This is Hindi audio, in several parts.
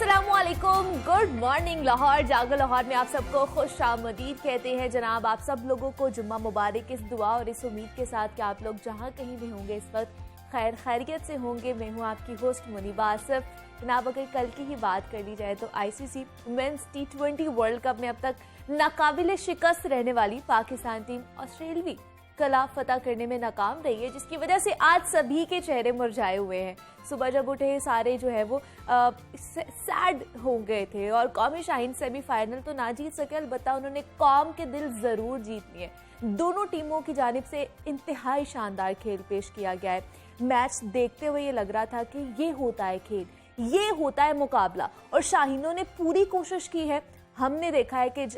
अस्सलामुअलैकुम, गुड मॉर्निंग लाहौर। जागो लाहौर में आप सबको खुश आमदीद कहते हैं जनाब। आप सब लोगों को जुम्मा मुबारक। इस दुआ और इस उम्मीद के साथ कि आप लोग जहां कहीं भी होंगे इस वक्त खैर खैरियत से होंगे। मैं हूं आपकी होस्ट मुनीबा आसिफ। जनाब, अगर कल की ही बात कर ली जाए तो ICC women's T20 world cup में अब तक नाकाबिले शिकस्त रहने वाली पाकिस्तान टीम ऑस्ट्रेलियावी कला फतह करने में नाकाम रही है, जिसकी वजह से आज सभी के चेहरे मुरझाए हुए हैं। सुबह जब उठे सारे जो है वो सैड हो गए थे और कौमी शाहीन सेमीफाइनल तो ना जीत सके, अलबत्ता उन्होंने कौम के दिल जरूर जीत लिए। दोनों टीमों की जानिब से इंतहाई शानदार खेल पेश किया गया है। मैच देखते हुए ये लग रहा था कि ये होता है खेल, ये होता है मुकाबला, और शाहीनों ने पूरी कोशिश की है। हमने देखा है कि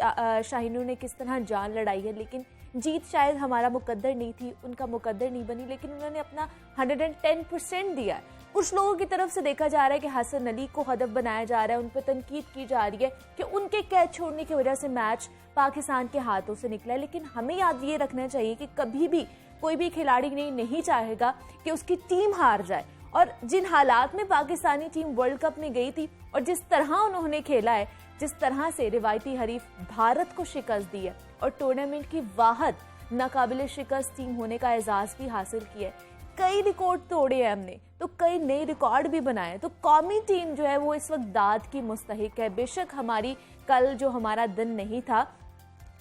शाहीनों ने किस तरह जान लड़ाई है, लेकिन जीत शायद हमारा मुकद्दर नहीं थी, उनका मुकद्दर नहीं बनी, लेकिन उन्होंने अपना 110% दिया है। कुछ लोगों की तरफ से देखा जा रहा है कि हसन अली को हदफ बनाया जा रहा है, उन पर तनकीद की जा रही है कि उनके कैच छोड़ने की वजह से मैच पाकिस्तान के हाथों से निकला है। लेकिन हमें याद ये रखना चाहिए कि कभी भी कोई भी खिलाड़ी नहीं चाहेगा कि उसकी टीम हार जाए। और जिन हालात में पाकिस्तानी टीम वर्ल्ड कप में गई थी और जिस तरह उन्होंने खेला है, जिस तरह से रिवायती हरीफ भारत को शिकस्त दी है और टूर्नामेंट की वाहद नाकाबिले शिकस्त टीम होने का एजाज भी हासिल किया है, कई रिकॉर्ड तोड़े हैं हमने, तो कई नए रिकॉर्ड भी बनाए। तो कौमी टीम जो है वो इस वक्त दाद की मुस्तहिक है। बेशक हमारी कल जो हमारा दिन नहीं था,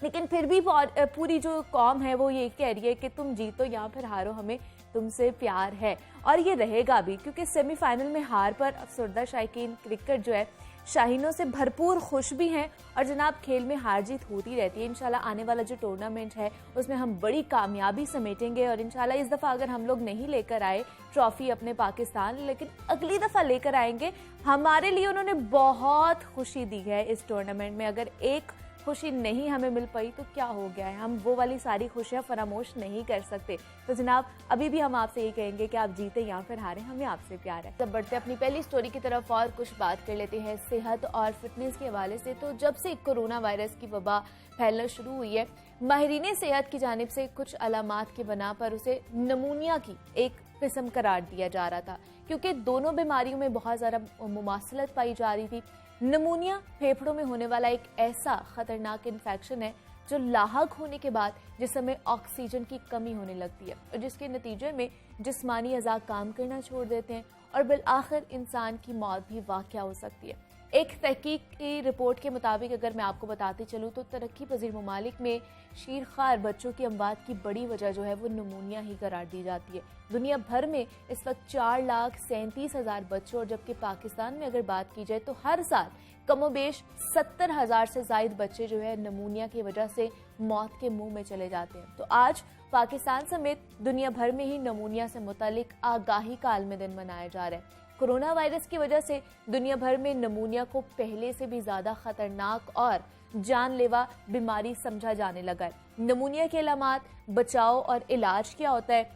लेकिन फिर भी पूरी जो कौम है वो ये कह रही है कि तुम जीतो या फिर हारो, हमें तुमसे प्यार है। और ये रहेगा भी, क्योंकि सेमीफाइनल में हार पर अफसरदा शायकीन क्रिकेट जो है शाहीनों से भरपूर खुश भी हैं। और जनाब, खेल में हार जीत होती रहती है। इंशाल्लाह आने वाला जो टूर्नामेंट है उसमें हम बड़ी कामयाबी समेटेंगे। और इंशाल्लाह इस दफ़ा अगर हम लोग नहीं लेकर आए ट्रॉफी अपने पाकिस्तान, लेकिन अगली दफ़ा लेकर आएंगे। हमारे लिए उन्होंने बहुत खुशी दी है इस टूर्नामेंट में। अगर एक खुशी नहीं हमें मिल पाई तो क्या हो गया है, हम वो वाली सारी खुशियां फरामोश नहीं कर सकते। तो जनाब, अभी भी हम आपसे ये कहेंगे कि आप जीते या फिर हारें, हमें आपसे प्यार है। तब बढ़ते अपनी पहली स्टोरी की तरफ और कुछ बात कर लेते हैं सेहत और फिटनेस के हवाले से। तो जब से कोरोना वायरस की वबा फैलना शुरू हुई है, माहिरीन सेहत की जानिब से कुछ अलामात की बना पर उसे नमूनिया की एक किस्म करार दिया जा रहा था, क्योंकि दोनों बीमारियों में बहुत ज़्यादा मुमासलत पाई जा रही थी। निमोनिया फेफड़ों में होने वाला एक ऐसा खतरनाक इन्फेक्शन है जो लाहक होने के बाद जिस्म में ऑक्सीजन की कमी होने लगती है और जिसके नतीजे में जिस्मानी अज़ा काम करना छोड़ देते हैं और बिलआखिर इंसान की मौत भी वाक़या हो सकती है। एक तहकीक की रिपोर्ट के मुताबिक अगर मैं आपको बताती चलूँ तो तरक्की पजीर ममालिक में शीरखार बच्चों की अमवात की बड़ी वजह जो है वो निमोनिया ही करार दी जाती है। दुनिया भर में इस वक्त 4,37,000 बच्चों, और जबकि पाकिस्तान में अगर बात की जाए तो हर साल कमोबेश 70,000 से ज़ायद बच्चे जो है निमोनिया की वजह से मौत के मुंह में चले जाते हैं। तो आज पाकिस्तान समेत दुनिया भर में ही निमोनिया से मुतालिक आगाही का आलमी दिन मनाया जा रहा है। कोरोना वायरस की वजह से दुनिया भर में निमोनिया को पहले से भी ज्यादा खतरनाक और जानलेवा बीमारी समझा जाने लगा है। निमोनिया के अलामात, बचाव और इलाज क्या होता है,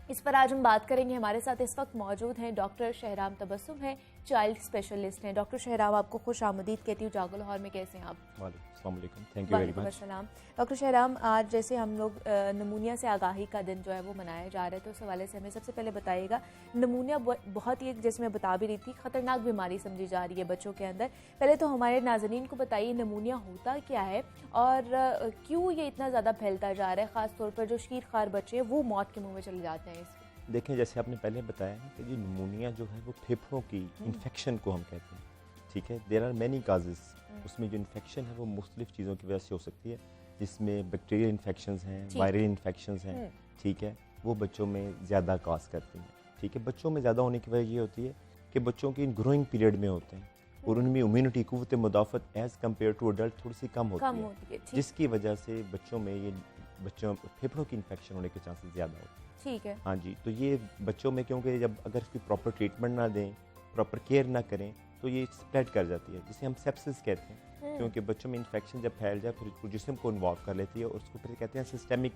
इस पर आज हम बात करेंगे। हमारे साथ इस वक्त मौजूद हैं डॉक्टर शहराम तबस्सुम हैं, चाइल्ड स्पेशलिस्ट हैं। डॉक्टर शहराम, आपको खुश आमदीद कहती हूँ जागो लाहौर में। कैसे हैं आप? Thank you very much. Doctor Shahram, आज जैसे हम लोग निमोनिया से आगाही का दिन जो है वो मनाया जा रहा है, तो उस हवाले से हमें सबसे पहले बताइएगा, निमोनिया बहुत ही, जैसे मैं बता भी रही थी, खतरनाक बीमारी समझी जा रही है बच्चों के अंदर। पहले तो हमारे नाज़रीन को बताइए निमोनिया होता क्या है और क्यों ये इतना ज़्यादा फैलता जा रहा है, ख़ासतौर पर जो शीरखार बच्चे हैं वो मौत के मुँह में चले जाते हैं। देखें, जैसे आपने पहले बताया कि जी निमोनिया जो है वो फेफड़ों की इन्फेक्शन को हम कहते हैं, ठीक है। There are many causes. उसमें जो इन्फेक्शन है वो मुख्तलिफ चीज़ों की वजह से हो सकती है, जिसमें बैक्टीरियल इन्फेक्शंस हैं, वायरल इन्फेक्शंस हैं, ठीक है। वो बच्चों में ज़्यादा काज करती हैं, ठीक है। बच्चों में ज़्यादा होने की वजह ये होती है कि बच्चों की ग्रोइंग पीरियड में होते हैं और उनमें इम्यूनिटी, कुव्वत मुदाफ़त एज़ कम्पेयर टू अडल्ट थोड़ी सी कम होती है, जिसकी वजह से बच्चों में ये फेफड़ों की इन्फेक्शन होने के चांसेस ज़्यादा होते हैं। ठीक है, हाँ जी। तो ये बच्चों में, क्योंकि जब अगर इसकी प्रॉपर ट्रीटमेंट ना दें, प्रॉपर केयर ना करें, तो ये स्प्रेड कर जाती है, जिसे हम सेप्सिस कहते हैं। क्योंकि बच्चों में इन्फेक्शन जब फैल जाए फिर जिस्म को इन्वॉल्व कर लेती है और उसको फिर कहते हैं systemic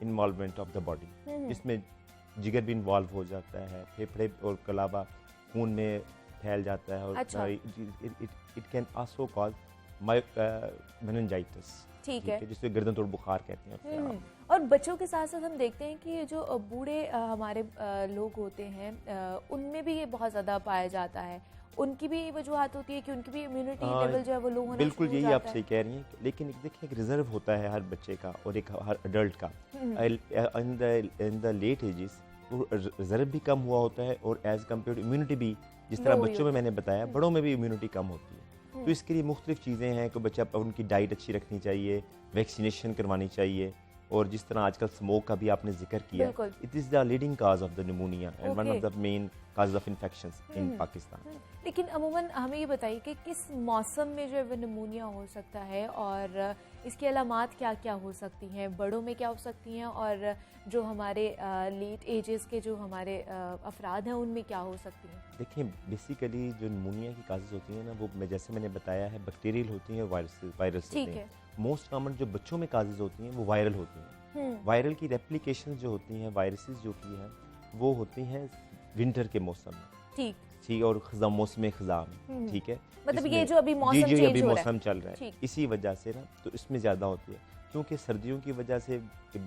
involvement of the body, जिसमें जिगर भी इन्वॉल्व हो जाता है, फेफड़े और अलावा खून में फैल जाता है। और अच्छा। It can also cause meningitis, ठीक है, जिससे गर्दन तोड़ बुखार कहते हैं। और बच्चों के साथ साथ हम देखते हैं कि ये जो बूढ़े हमारे लोग होते हैं उनमें भी ये बहुत ज़्यादा पाया जाता है उनकी भी वजूहत होती है कि उनकी भी इम्यूनिटी हाँ, लेवल जो है वो लो होना बिल्कुल शुरू हो यही आप जाता सही है। कह रही हैं, लेकिन देखिए एक रिजर्व होता है हर बच्चे का और एक हर अडल्ट का। इन द लेट एजेस वो रिजर्व भी कम हुआ होता है और एज कम्पेयर टू इम्यूनिटी भी जिस तरह लो ही बच्चों में होती मैंने बताया बड़ों में भी इम्यूनिटी कम होती है। तो इसके लिए मुख्तलिफ चीज़ें हैं कि बच्चा उनकी डाइट अच्छी रखनी चाहिए, वैक्सीनेशन करवानी चाहिए, और जिस तरह आजकल स्मोक का भी आपने जिक्र किया, बिल्कुल। It is the leading cause of the pneumonia and one Okay. Of the main cause of infections in Pakistan. लेकिन अमूमन हमें ये बताइए कि किस मौसम में जो है वो निमोनिया हो सकता है और इसकी अलामात क्या क्या हो सकती हैं, बड़ों में क्या हो सकती हैं और जो हमारे लेट एजेस के जो हमारे अफराद हैं उनमें क्या हो सकती हैं? देखिए बेसिकली जो निमोनिया की काजेज होती हैं ना वो जैसे मैंने बताया है बैक्टीरियल होती हैं, वायरस होते ठीक हैं। है। मोस्ट कॉमन जो बच्चों में काजेज होती हैं वो वायरल होती हैं। वायरल की रेप्लिकेशन जो होती हैं वायरसेस जो की हैं वो होती हैं विंटर के मौसम में, ठीक ठीक, और मौसम खज़ा में, ठीक है। मतलब ये इसमें- जो अभी मौसम जी चेंज अभी हो रहा है। मौसम चल रहा है, ठीक। इसी वजह से ना तो इसमें ज़्यादा होती है, क्योंकि सर्दियों की वजह से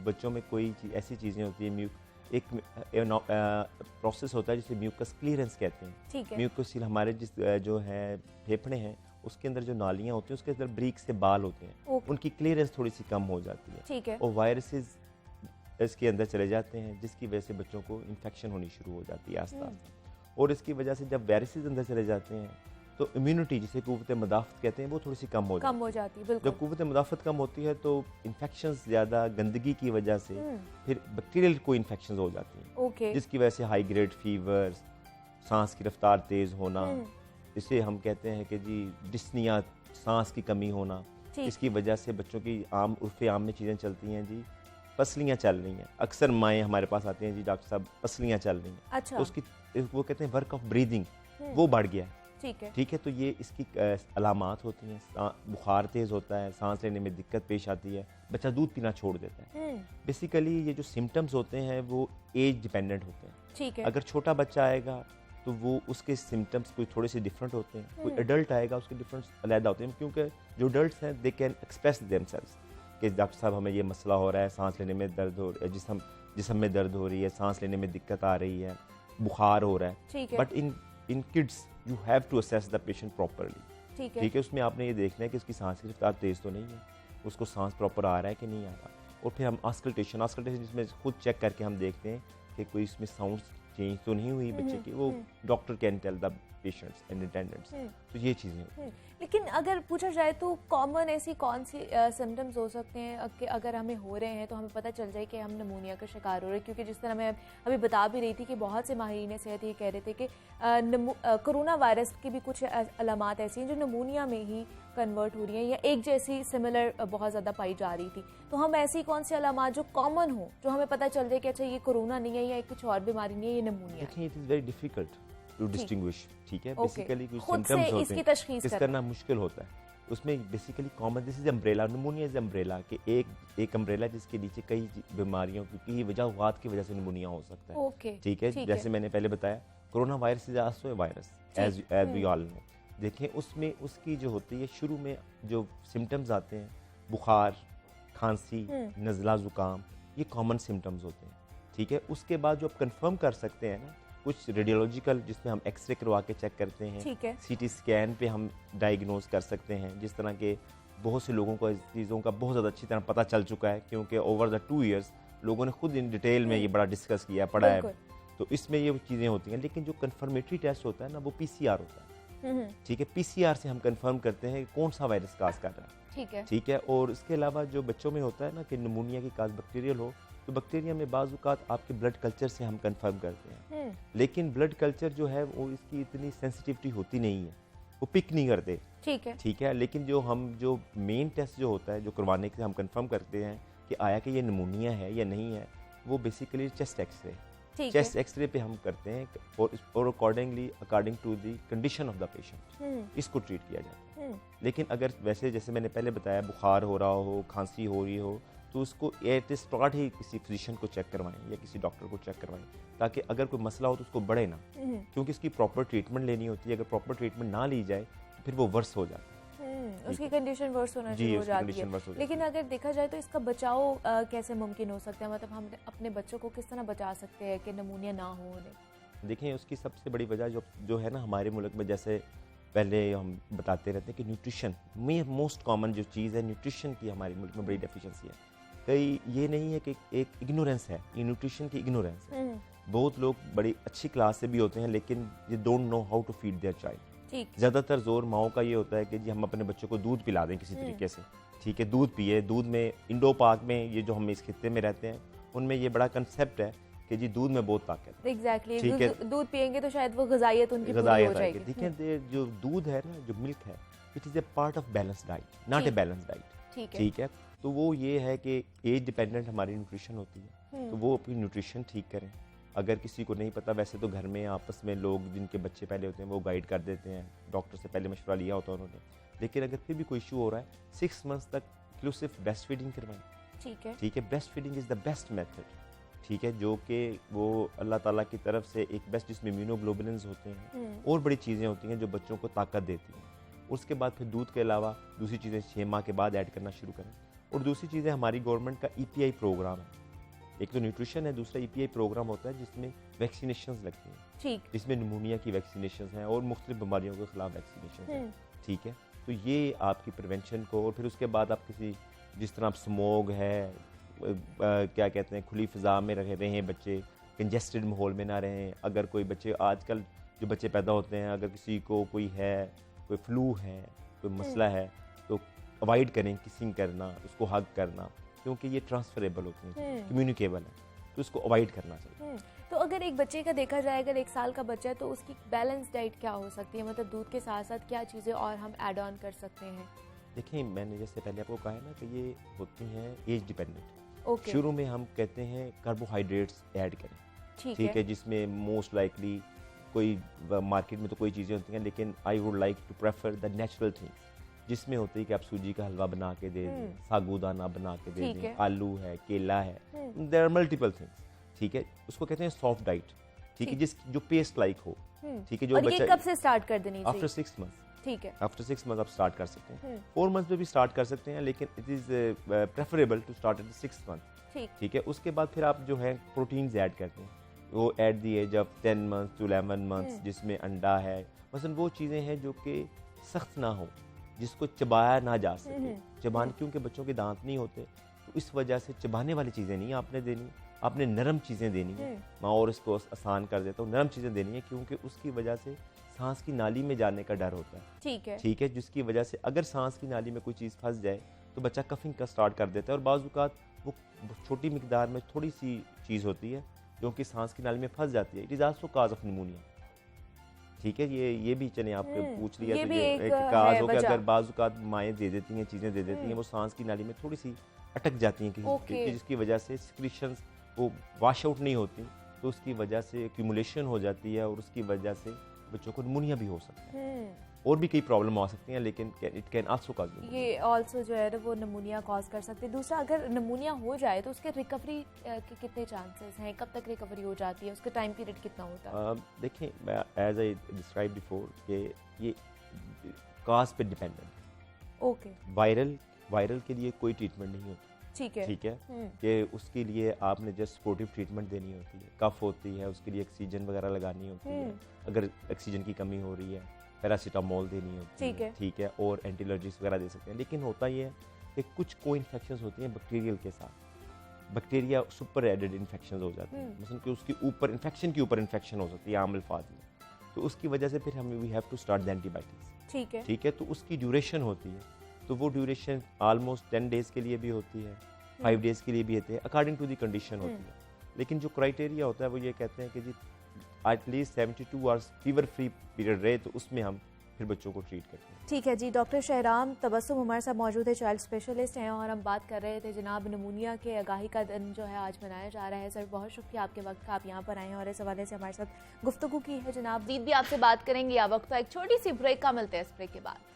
बच्चों में कोई ऐसी चीज़ें होती हैं, एक प्रोसेस होता है जिसे म्यूकस क्लियरेंस कहते हैं। ठीक है। म्यूकस हमारे जिस जो है फेफड़े हैं उसके अंदर जो नालियाँ होती हैं उसके अंदर ब्रीक से बाल होते हैं, ओके। उनकी क्लियरेंस थोड़ी सी कम हो जाती है ठीक है। और वायरसेस इसके अंदर चले जाते हैं जिसकी वजह से बच्चों को इन्फेक्शन होनी शुरू हो जाती है आस्ता आस्ता। और इसकी वजह से जब वायरसेस अंदर चले जाते हैं तो इम्यूनिटी जिसे कुव्वत मदाफ़त कहते हैं वो थोड़ी सी कम हो जाती है। बिल्कुल। जब कुव्वत मदाफ़त कम होती है तो इन्फेक्शंस ज़्यादा गंदगी की वजह से फिर बैक्टीरियल कोई इन्फेक्शंस हो जाती हैं, ओके। जिसकी वजह से हाई ग्रेड फीवर, सांस की रफ्तार तेज़ होना, इसे हम कहते हैं कि जी डिस्निया, सांस की कमी होना, ठीक। इसकी वजह से बच्चों की उर्फ़ आम में चीज़ें चलती हैं जी पसलियाँ चल रही हैं। अक्सर माएँ हमारे पास आती हैं जी डॉक्टर साहब पसलियाँ चल रही हैं, अच्छा। तो उसकी वो कहते हैं वर्क ऑफ ब्रीदिंग वो बढ़ गया है, ठीक है। ठीक है। तो ये इसकी अलामात होती हैं, बुखार तेज़ होता है, सांस लेने में दिक्कत पेश आती है, बच्चा दूध पीना छोड़ देता है। बेसिकली ये जो सिम्टम्स होते हैं वो एज डिपेंडेंट होते हैं। ठीक है। अगर छोटा बच्चा आएगा तो वो उसके सिम्टम्स कोई थोड़े से डिफरेंट होते हैं, कोई एडल्ट आएगा उसके डिफरेंट अलग होते हैं, क्योंकि जो एडल्ट्स हैं दे कैन एक्सप्रेस देमसेल्व्स कि डॉक्टर साहब हमें ये मसला हो रहा है, सांस लेने में दर्द हो रहा है, जिस्म में दर्द हो रही है, सांस लेने में दिक्कत आ रही है, बुखार हो रहा है। ठीक है। But in kids you have to assess the patient properly, ठीक है। ठीक है। उसमें आपने ये देखना है कि उसकी सांस की रफ्तार तेज़ तो नहीं है, उसको सांस प्रॉपर आ रहा है कि नहीं आ रहा, और फिर हम ऑस्कल्टेशन जिसमें खुद चेक करके हम देखते हैं कि कोई इसमें साउंड चेंज तो नहीं हुई बच्चे की, वो doctor can tell the patients and attendants. तो ये चीज़ें लेकिन अगर पूछा जाए तो कॉमन ऐसी कौन सी सिम्टम्स हो सकते हैं कि अगर हमें हो रहे हैं तो हमें पता चल जाए कि हम निमोनिया का शिकार हो रहे हैं, क्योंकि जिस तरह मैं अभी बता भी रही थी कि बहुत से माहिरीन सेहत ये कह रहे थे कि कोरोना वायरस की भी कुछ अलामात ऐसी हैं जो निमोनिया में ही कन्वर्ट हो रही हैं या एक जैसी सिमिलर बहुत ज़्यादा पाई जा रही थी। तो हम ऐसी कौन सी अलामात जो कॉमन हो जो हमें पता चल जाए कि अच्छा ये कोरोना नहीं है या कुछ और बीमारी नहीं है, ये निमोनिया है? It is very difficult to distinguish, ठीक है। Okay. बेसिकली कुछ खुद से सिम्टम्स होते इसकी हैं, तशखीस इस करना मुश्किल होता है। उसमें basically common this is umbrella, pneumonia is umbrella कि एक अम्ब्रेला जिसके नीचे कई बीमारियों की वजह की वजह से निमोनिया हो सकता है, ओके। ठीक है। जैसे मैंने पहले बताया corona virus is also a virus as we all know. देखें उसमें उसकी जो होती है शुरू में जो सिम्टम्स आते हैं बुखार, खांसी, नज़ला ज़ुकाम, ये कॉमन सिम्टम्स होते हैं, ठीक है। उसके बाद जो आप कंफर्म कर सकते हैं ना कुछ रेडियोलॉजिकल जिसमें हम एक्सरे करवा के चेक करते हैं, ठीक है। सीटी स्कैन पे हम डायग्नोज कर सकते हैं, जिस तरह के बहुत से लोगों को इस चीज़ों का बहुत ज़्यादा अच्छी तरह पता चल चुका है, क्योंकि ओवर द 2 years लोगों ने खुद इन डिटेल में ये बड़ा डिस्कस किया पढ़ा है, तो इसमें ये चीज़ें होती हैं। लेकिन जो कन्फर्मेटरी टेस्ट होता है ना वो PCR होता है, ठीक है। PCR से हम कंफर्म करते हैं कौन सा वायरस काज कर रहा है, ठीक है। ठीक है। और इसके अलावा जो बच्चों में होता है ना कि निमोनिया की काज बैक्टीरियल हो, तो बैक्टीरिया में बाज़ औक़ात आपके ब्लड कल्चर से हम कंफर्म करते हैं, लेकिन ब्लड कल्चर जो है वो इसकी इतनी सेंसिटिविटी होती नहीं है, वो पिक नहीं करते, ठीक है। ठीक है। लेकिन जो मेन टेस्ट जो होता है जो करवाने के हम कंफर्म करते हैं कि आया कि ये निमोनिया है या नहीं है, वो basically chest x ray, chest x ray पे हम करते हैं और according to the condition of the patient इसको ट्रीट किया जाता है। लेकिन अगर वैसे जैसे मैंने पहले बताया बुखार हो रहा हो, खांसी हो रही हो, तो उसको एट स्टार्ट ही किसी फिजिशियन को चेक करवाएं या किसी डॉक्टर को चेक करवाएं, ताकि अगर कोई मसला हो तो उसको बढ़े ना, क्योंकि इसकी प्रॉपर ट्रीटमेंट लेनी होती है। अगर प्रॉपर ट्रीटमेंट ना ली जाए तो फिर वो वर्स हो जाता है, उसकी कंडीशन वर्स होना शुरू हो जाती है। लेकिन अगर देखा जाए तो इसका बचाव कैसे मुमकिन हो सकता है, मतलब हम अपने बच्चों को किस तरह बचा सकते हैं कि निमोनिया ना हो उन्हें? देखें उसकी सबसे बड़ी वजह जो है ना हमारे मुल्क में, जैसे पहले हम बताते रहते हैं कि न्यूट्रिशन में मोस्ट कॉमन जो चीज़ है, न्यूट्रिशन की हमारे मुल्क में बड़ी डेफिशिएंसी है। कई ये नहीं है कि एक इग्नोरेंस है, ये न्यूट्रिशन की इग्नोरेंस है। बहुत लोग बड़ी अच्छी क्लास से भी होते हैं लेकिन ये don't know how to feed their child. ज़्यादातर जोर माओ का ये होता है कि जी हम अपने बच्चों को दूध पिला दें किसी तरीके से, ठीक है, दूध पिए। दूध में इंडो पाक में ये जो हम इस खित्ते में रहते हैं उनमें ये बड़ा कंसेप्ट है कि जी दूध में बहुत ताकत है। एग्जैक्टली, दूध पियेंगे तो शायद वो गजायत उनकी पूरी हो जाएगी। देखिए जो दूध है ना, जो मिल्क है, it is a part of balance diet, not a balance diet. ठीक है, तो वो ये है कि एज डिपेंडेंट हमारी न्यूट्रिशन होती है, तो वो अपनी न्यूट्रिशन ठीक करें। अगर किसी को नहीं पता, वैसे तो घर में आपस में लोग जिनके बच्चे पहले होते हैं वो गाइड कर देते हैं, डॉक्टर से पहले मशवरा लिया होता है उन्होंने, लेकिन अगर फिर भी कोई इशू हो रहा है 6 मंथ्स तक इंक्लूसिव ब्रेस्ट फीडिंग करवाएं। ठीक है, breast feeding is the best method, ठीक है, जो कि वो अल्लाह ताला की तरफ से एक बेस्ट, जिसमें इम्यूनोग्लोबुलिन्स होते हैं और बड़ी चीज़ें होती हैं जो बच्चों को ताकत देती हैं। उसके बाद फिर दूध के अलावा दूसरी चीज़ें 6 माह के बाद ऐड करना शुरू करें। और दूसरी चीज़ें हमारी गवर्नमेंट का EPI प्रोग्राम है, एक तो न्यूट्रिशन है, दूसरा EPI प्रोग्राम होता है जिसमें वैक्सीनेशंस लगती हैं, ठीक, जिसमें निमोनिया की वैक्सीनेशंस हैं और मुख्तलिफ बीमारियों के खिलाफ वैक्सीनेशन हैं। ठीक है, तो ये आपकी प्रिवेंशन को, और फिर उसके बाद आप किसी, जिस तरह आप स्मोक है, क्या कहते हैं, खुली फ़िज़ा में रहें बच्चे, कंजेस्टेड माहौल में ना रहें। अगर कोई बच्चे, आजकल जो बच्चे पैदा होते हैं, अगर किसी को कोई फ्लू है, कोई मसला है, तो अवॉइड करें किसिंग करना, उसको हग करना, क्योंकि ये ट्रांसफरेबल होती हैं, कम्युनिकेबल है, तो उसको अवॉइड करना चाहिए। तो अगर एक बच्चे का देखा जाए, अगर 1 साल का बच्चा है तो उसकी बैलेंस डाइट क्या हो सकती है, मतलब दूध के साथ साथ क्या चीज़ें और हम ऐड ऑन कर सकते हैं? देखिए, मैंने जैसे पहले आपको कहा है ना कि ये होती हैं एज डिपेंडेंट। शुरू में हम कहते हैं कार्बोहाइड्रेट्स ऐड करें, ठीक है, जिसमें मोस्ट लाइकली कोई मार्केट में तो कोई चीज़ें होती हैं, लेकिन I would like to prefer the natural things, जिसमें होती है कि आप सूजी का हलवा बना के दे दें, साबूदाना बना के दे दें, आलू है, केला है, देयर आर मल्टीपल थिंग्स। ठीक है, उसको कहते हैं सॉफ्ट डाइट, ठीक है, जो पेस्ट लाइक हो। ठीक है, जो बच्चा कब से स्टार्ट कर देनी चाहिए? After 6 months. ठीक है, आफ्टर 6 मंथ आप स्टार्ट कर सकते हैं, 4 मंथ्स में भी स्टार्ट कर सकते हैं, लेकिन it is preferable to start at 6 month. ठीक है, उसके बाद फिर आप जो है प्रोटीन्स ऐड करते हैं, वो at the age of 10 months to 11 months, जिसमें अंडा है, मसलन वो चीज़ें हैं जो कि सख्त ना हो, जिसको चबाया ना जा सके। चबाने, क्योंकि बच्चों के दांत नहीं होते, तो इस वजह से चबाने वाली चीज़ें नहीं आपने देनी, आपने नरम चीज़ें देनी है। मैं और इसको आसान कर देता हूँ, नरम चीज़ें देनी है, क्योंकि उसकी वजह से सांस की नाली में जाने का डर होता है। ठीक है, जिसकी वजह से अगर सांस की नाली में कोई चीज़ फंस जाए तो बच्चा कफिंग का स्टार्ट कर देता है, और बाज़ औक़ात वो छोटी मिकदार में थोड़ी सी चीज़ होती है जो कि सांस की नाली में फंस जाती है। It is also cause of pneumonia. ठीक है, ये भी चले आपने पूछ लिया, तो ये एक काज हो कि अगर बाज़ औक़ात माएँ दे देती हैं, चीज़ें दे देती हैं, वो सांस की नाली में थोड़ी सी अटक जाती हैं, जिसकी वजह से सिक्रीशंस वो वाश आउट नहीं होती, तो उसकी वजह से एक्यूमुलेशन हो जाती है, और उसकी वजह से बच्चों को निमोनिया भी हो सकता है। और भी कई प्रॉब्लम आ सकती हैं, लेकिन इट कैन आल्सो कॉज, ये आल्सो जो है वो निमोनिया कॉज कर सकते हैं। दूसरा, अगर निमोनिया हो जाए तो उसके रिकवरी के कितने चांसेस हैं, कब तक रिकवरी हो जाती है, उसका टाइम पीरियड कितना होता है? देखिए, एज आई डिस्क्राइब बिफोर कि ये काज पे डिपेंडेंट। ओके, वायरल के लिए कोई ट्रीटमेंट नहीं होती। ठीक है, कि उसके लिए आपने जस्ट सपोर्टिव ट्रीटमेंट देनी होती है। कफ होती है, उसके लिए ऑक्सीजन वगैरह लगानी होती है, अगर ऑक्सीजन की कमी हो रही है पैरासीटामोल देनी होती है। ठीक है, और एंटी एलर्जीज वगैरह दे सकते हैं। लेकिन होता ये है कि कुछ को इन्फेक्शंस होती हैं बैक्टीरियल के साथ, बैक्टीरिया सुपर एडेड इन्फेक्शंस हो जाती हैं, मतलब कि उसके ऊपर इन्फेक्शन के ऊपर इन्फेक्शन हो सकती है आम अल्फाज में, तो उसकी वजह से फिर हमें we have to start the antibiotics. ठीक है, तो उसकी ड्यूरेशन होती है, तो वो ड्यूरेशन ऑलमोस्ट 10 डेज के लिए भी होती है, 5 डेज के लिए भी होती है, अकॉर्डिंग टू दी कंडीशन होती है। लेकिन जो क्राइटेरिया होता है वो ये कहते हैं कि जी at least 72 hours fever free period रहे, तो उसमें हम फिर बच्चों को ट्रीट करते हैं। ठीक है जी, डॉक्टर शहराम तबस्सुम हमारे साथ मौजूद है, चाइल्ड स्पेशलिस्ट हैं, और हम बात कर रहे थे जनाब निमोनिया के आगाही का दिन जो है आज मनाया जा रहा है। सर, बहुत शुक्रिया आपके वक्त का, आप यहाँ पर आए हैं और इस हवाले से हमारे साथ गुफ्तगू की है। जनाब दीद भी आपसे बात करेंगे, या वक्त एक छोटी सी ब्रेक का, मिलते हैं इस ब्रेक के बाद।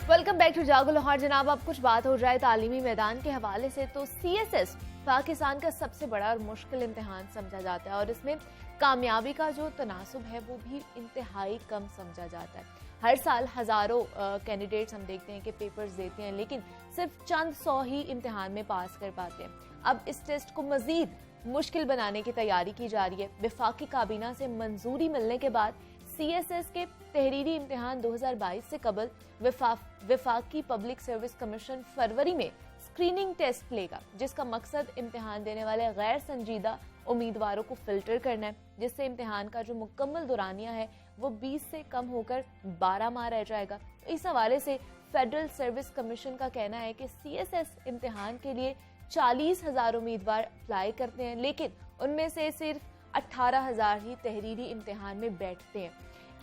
वेलकम बैक टू जागो लाहौर। जनाब, अब कुछ बात हो जाए तालीमी मैदान के हवाले से, तो CSS पाकिस्तान का सबसे बड़ा और मुश्किल इम्तिहान समझा जाता है और इसमें कामयाबी का जो तनासुब है वो भी इंतहाई कम समझा जाता है। हर साल हज़ारों कैंडिडेट्स हम देखते हैं कि पेपर्स देते हैं, लेकिन सिर्फ चंद 100 ही इम्तिहान में पास कर पाते हैं। अब इस टेस्ट को मजीद मुश्किल बनाने की तैयारी की जा रही है। वफाकी काबीना से मंजूरी मिलने के बाद CSS के तहरीरी इम्तिहान 2022 से कबल वफाकी पब्लिक सर्विस कमीशन फरवरी में स्क्रीनिंग टेस्ट लेगा, जिसका मकसद इम्तिहान देने वाले गैर संजीदा उम्मीदवारों को फिल्टर करना है, जिससे इम्तिहान का जो मुकम्मल दौरानिया है वो 20 से कम होकर 12 माह रह जाएगा। तो इस हवाले से फेडरल सर्विस कमीशन का कहना है कि CSS इम्तिहान के लिए 40,000 उम्मीदवार अप्लाई करते हैं, लेकिन उनमें से सिर्फ 18,000 ही तहरीरी इम्तिहान में बैठते हैं।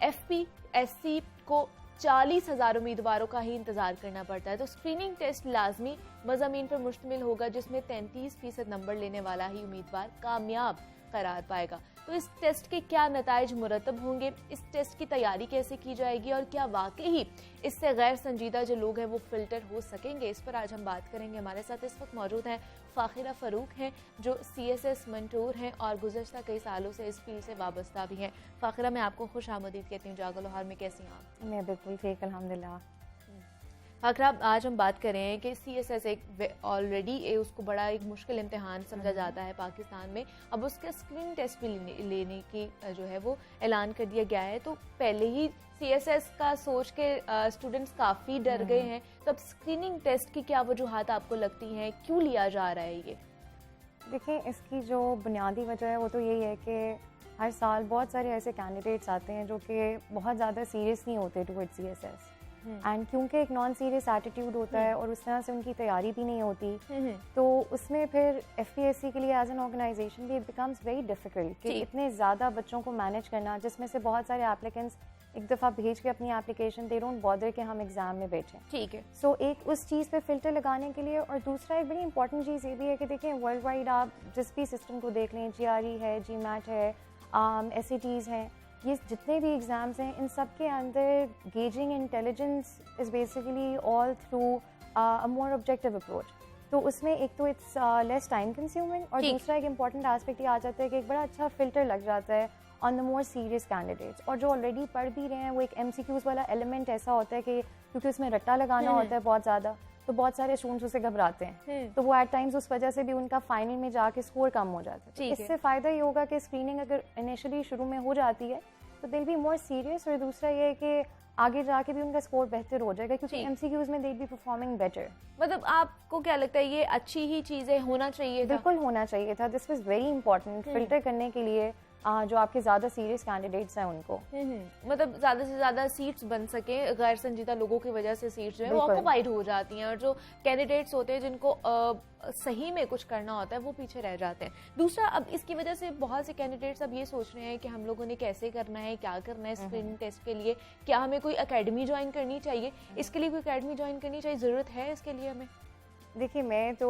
FPSC को 40,000 उम्मीदवारों का ही इंतजार करना पड़ता है। तो स्क्रीनिंग टेस्ट लाजमी मज़ामीन पर मुश्तमिल होगा, जिसमें 33% नंबर लेने वाला ही उम्मीदवार कामयाब करार पाएगा। तो इस टेस्ट के क्या नताइज मुरतब होंगे, इस टेस्ट की तैयारी कैसे की जाएगी और क्या वाकई ही इससे गैर संजीदा जो लोग हैं वो फिल्टर हो सकेंगे, इस पर आज हम बात करेंगे। हमारे साथ इस वक्त मौजूद हैं फाखिरा फ़रूक हैं, जो CSS मंटूर हैं और गुज़श्ता कई सालों से इस फील्ड से वाबस्ता भी हैं। फाखिरा, मैं आपको खुश आमदीद कहती हूँ जागो लाहौर में। कैसी हैं आप? मैं बिल्कुल ठीक, अल्हम्दुलिल्लाह। फाखिरा, आज हम बात करें कि CSS एक ऑलरेडी उसको बड़ा एक मुश्किल इम्तिहान समझा जाता है पाकिस्तान में। अब उसका स्क्रीनिंग टेस्ट भी लेने की जो है वो ऐलान कर दिया गया है। तो पहले ही CSS का सोच के स्टूडेंट्स काफ़ी डर गए हैं। तब स्क्रीनिंग टेस्ट की क्या वजूहात आपको लगती हैं, क्यों लिया जा रहा है ये? देखिए, इसकी जो बुनियादी वजह है वो तो यही है कि हर साल बहुत सारे ऐसे कैंडिडेट्स आते हैं जो कि बहुत ज़्यादा सीरियस नहीं होते टुवर्ड्स CSS, एंड क्योंकि एक नॉन सीरियस एटीट्यूड होता है और उस तरह से उनकी तैयारी भी नहीं होती, तो उसमें फिर FPSC के लिए एज एन ऑर्गेनाइजेशन भी इट बिकम्स वेरी डिफिकल्ट कि इतने ज़्यादा बच्चों को मैनेज करना, जिसमें से बहुत सारे एप्लीकेंट्स एक दफ़ा भेज के अपनी एप्लीकेशन दे डोंट बॉदर कि हम एग्जाम में बैठें। ठीक है। सो एक उस चीज़ पे फिल्टर लगाने के लिए, और दूसरा एक बड़ी इंपॉर्टेंट चीज़ ये भी है कि देखें वर्ल्ड वाइड आप जिस भी सिस्टम को देख लें, GRE है, GMAT है, SATs हैं, ये जितने भी एग्ज़ाम्स हैं, इन सब के अंदर gauging intelligence is basically all through a more objective approach. तो उसमें एक तो इट्स लेस टाइम कंज्यूमिंग, और दूसरा एक इंपॉर्टेंट एस्पेक्ट ये आ जाता है कि एक बड़ा अच्छा फिल्टर लग जाता है on the more serious candidates. और जो ऑलरेडी पढ़ भी रहे हैं, वो एक MCQs वाला एलिमेंट ऐसा होता है कि क्योंकि उसमें रट्टा लगाना होता है बहुत ज़्यादा, तो बहुत सारे स्टूडेंट्स उससे घबराते हैं, तो वो एट टाइम्स उस वजह से भी उनका फाइनल में जाके स्कोर कम हो जाता है। इससे फ़ायदा ये होगा कि स्क्रीनिंग अगर इनिशियली शुरू में हो जाती है तो दिल भी मोर सीरियस, और दूसरा ये है कि आगे जाके भी उनका स्कोर बेहतर हो जाएगा, क्योंकि MCQs में दे बी परफॉर्मिंग बेटर। मतलब आपको क्या लगता है ये अच्छी ही चीज़ें होना चाहिए था? बिल्कुल होना चाहिए था। This was very important filter करने के लिए जो आपके ज़्यादा सीरियस कैंडिडेट्स हैं उनको, मतलब ज़्यादा से ज़्यादा सीट्स बन सके। गैर संजीदा लोगों की वजह से सीट्स जो है वो ऑक्युपाइड हो जाती हैं, और जो कैंडिडेट्स होते हैं जिनको सही में कुछ करना होता है वो पीछे रह जाते हैं। दूसरा, अब इसकी वजह से बहुत से कैंडिडेट्स अब ये सोच रहे हैं कि हम लोगों ने कैसे करना है, क्या करना है स्क्रीनिंग टेस्ट के लिए, क्या हमें कोई अकेडमी ज्वाइन करनी चाहिए, इसके लिए कोई अकेडमी ज्वाइन करनी चाहिए, ज़रूरत है इसके लिए हमें? देखिए, मैं तो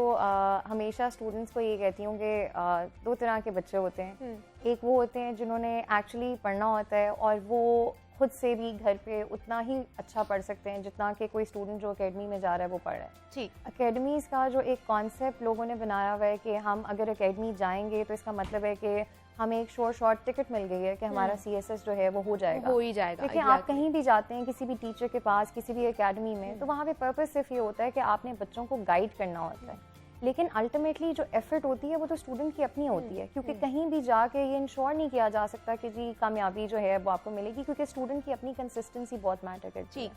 हमेशा स्टूडेंट्स को ये कहती हूँ कि 2 तरह के बच्चे होते हैं। एक वो होते हैं जिन्होंने एक्चुअली पढ़ना होता है और वो खुद से भी घर पे उतना ही अच्छा पढ़ सकते हैं जितना कि कोई स्टूडेंट जो एकेडमी में जा रहा है वो पढ़ रहा है। ठीक। अकेडमीज़ का जो एक कॉन्सेप्ट लोगों ने बनाया हुआ है कि हम अगर एकेडमी जाएंगे तो इसका मतलब है कि हमें एक शॉर्ट टिकट मिल गई है कि हमारा CSS जो है वो हो जाएगा, हो ही जाएगा। देखिए, आप कहीं भी जाते हैं किसी भी टीचर के पास, किसी भी एकेडमी में, तो वहाँ पे पर्पस सिर्फ ये होता है कि आपने बच्चों को गाइड करना होता है, लेकिन अल्टीमेटली जो एफर्ट होती है वो तो स्टूडेंट की अपनी होती है, क्योंकि कहीं भी जाके ये इंश्योर नहीं किया जा सकता कि जी कामयाबी जो है वो आपको मिलेगी, क्योंकि स्टूडेंट की अपनी कंसिस्टेंसी बहुत मैटर करती है।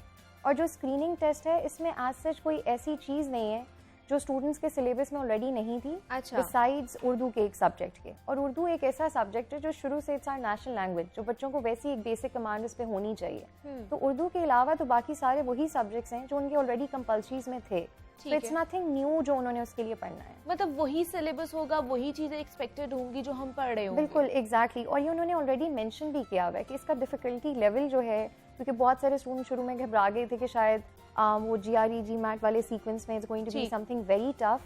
और जो स्क्रीनिंग टेस्ट है, इसमें एज सच कोई ऐसी चीज़ नहीं है जो स्टूडेंट्स के सिलेबस में ऑलरेडी नहीं थी, बिसाइड्स उर्दू के एक सब्जेक्ट के। और उर्दू एक ऐसा सब्जेक्ट है जो शुरू से इट्स आवर नेशनल लैंग्वेज, जो बच्चों को वैसी एक बेसिक कमांड इस पे होनी चाहिए। तो उर्दू के अलावा तो बाकी सारे वही सब्जेक्ट्स हैं जो उनके ऑलरेडी कंपल्सरीज में थे, तो इट्स नथिंग न्यू जो उन्होंने उसके लिए पढ़ना है। मतलब वही सिलेबस होगा, वही चीजें एक्सपेक्टेड होंगी जो हम पढ़ रहे होंगे। बिल्कुल, एग्जैक्टली। और ये उन्होंने ऑलरेडी मेंशन भी किया हुआ है कि इसका डिफिकल्टी लेवल जो है, क्योंकि बहुत सारे स्टूडेंट शुरू में घबरा गए थे कि शायद वो GRE GMAT वाले सीक्वेंस में it's going to be something very tough,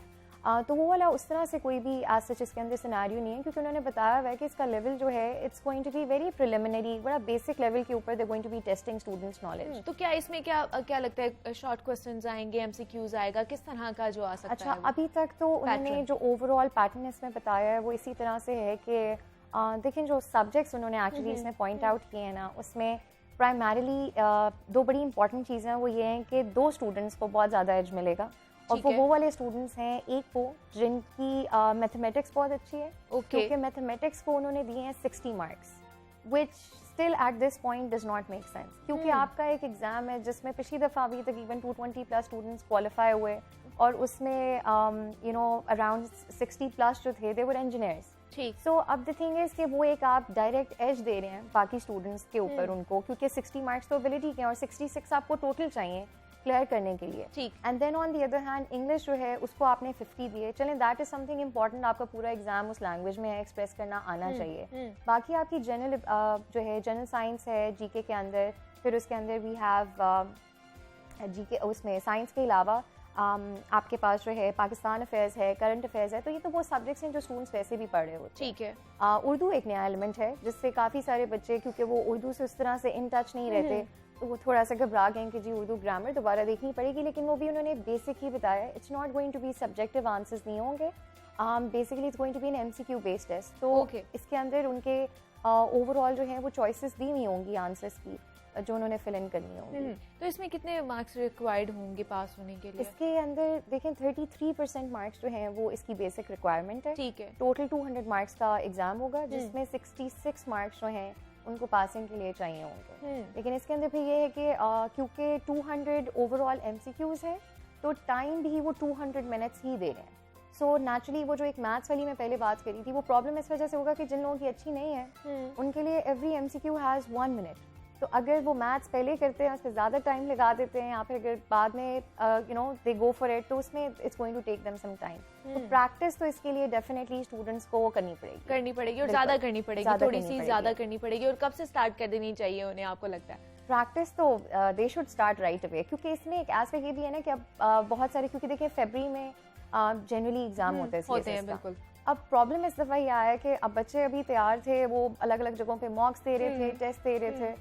तो वो वाला उस तरह से कोई भी एज सच इसके अंदर सिनेरियो नहीं है, क्योंकि उन्होंने बताया हुआ है कि इसका लेवल जो है it's going to be very preliminary, बड़ा बेसिक लेवल के ऊपर they going to be testing students knowledge. तो क्या इसमें क्या लगता है, शॉर्ट क्वेश्चंस आएंगे, एमसीक्यूज आएगा, किस तरह का जो आ सकता अच्छा, है? अभी तक तो उन्होंने जो ओवरऑल पैटर्न इसमें बताया है वो इसी तरह से है कि देखें जो सब्जेक्ट्स उन्होंने एक्चुअली इसमें पॉइंट आउट किए हैं ना, उसमें प्राइमरीली दो बड़ी इंपॉर्टेंट चीज़ें हैं। वो ये हैं कि 2 स्टूडेंट्स को बहुत ज़्यादा एज मिलेगा, और वो वाले स्टूडेंट्स हैं, एक वो जिनकी मैथमेटिक्स बहुत अच्छी है, क्योंकि मैथमेटिक्स को उन्होंने दिए हैं 60 marks, which still at this point does not make sense, क्योंकि आपका एक एग्जाम है जिसमें पिछली दफ़ा अभी तकरीबन 220 प्लस स्टूडेंट्स क्वालिफाई हुए, और उसमें अराउंड 60 प्लस जो थे दे वर इंजीनियर्स। ठीक। सो अब द थिंग इज कि वो एक आप डायरेक्ट एज दे रहे हैं बाकी स्टूडेंट्स के ऊपर उनको, क्योंकि 60 मार्क्स तो एबिलिटी के हैं और 66 आपको टोटल चाहिए क्लियर करने के लिए। ठीक। And then on the other hand English जो है उसको आपने 50 दिए, चलें दैट इज समथिंग इंपॉर्टेंट, आपका पूरा एग्जाम उस लैंग्वेज में एक्सप्रेस करना आना चाहिए। बाकी आपकी जनरल जो है जनरल साइंस है जीके के अंदर, फिर उसके अंदर वी हैव जीके, उसमें साइंस के अलावा आपके पास जो है पाकिस्तान अफेयर्स है, करंट अफेयर्स है, तो ये तो वो सब्जेक्ट्स हैं जो स्टूडेंट्स वैसे भी पढ़ रहे होते हैं। ठीक है। उर्दू एक नया एलिमेंट है जिससे काफ़ी सारे बच्चे, क्योंकि वो उर्दू से उस तरह से इन टच नहीं रहते, तो वो थोड़ा सा घबरा गए कि जी उर्दू ग्रामर दोबारा देखनी पड़ेगी, लेकिन वो भी उन्होंने बेसिक ही बताया, it's not going to be subjective answers नहीं होंगे, basically it's going to be an MCQ based test. तो इसके अंदर उनके ओवरऑल जो है वो चॉइसेस दी हुई होंगी आंसर्स की जो उन्होंने फिल इन करनी होंगी। तो इसमें कितने मार्क्स रिक्वायर्ड होंगे पास होने के लिए? इसके अंदर देखें 33% मार्क्स जो हैं वो इसकी बेसिक रिक्वायरमेंट है। ठीक है। टोटल 200 मार्क्स का एग्जाम होगा, जिसमें 66 मार्क्स जो हैं उनको पासिंग के लिए चाहिए होंगे। लेकिन इसके अंदर फिर ये है कि क्योंकि 200 ओवरऑल एमसीक्यूज हैं, तो टाइम भी वो 200 मिनट्स ही दे रहे हैं। सो नेचुरली वो जो एक मैथ्स वाली मैं पहले बात करी थी, वो प्रॉब्लम इस वजह से होगा कि जिन लोगों की अच्छी नहीं है उनके लिए एवरी एमसीक्यू हैज़ 1 मिनट। तो अगर वो मैथ्स पहले करते हैं, उस पर ज़्यादा टाइम लगा देते हैं, या फिर अगर बाद में दे गो फॉर इट, तो उसमें it's going to take them some time. तो प्रैक्टिस तो इसके लिए डेफिनेटली स्टूडेंट्स को करनी पड़ेगी और ज़्यादा करनी पड़ेगी, थोड़ी सी ज़्यादा करनी पड़ेगी। और कब से स्टार्ट कर देनी चाहिए उन्हें, आपको लगता है? प्रैक्टिस तो they should start right away, क्योंकि इसमें एक एस्पेक्ट ये भी है ना कि अब बहुत सारे, क्योंकि देखिए फरवरी में जनरली एग्जाम होते हैं बिल्कुल। अब प्रॉब्लम इस दफ़ा ये आया कि अब बच्चे अभी तैयार थे, वो अलग अलग जगहों पे मॉक्स दे रहे थे, टेस्ट दे रहे थे,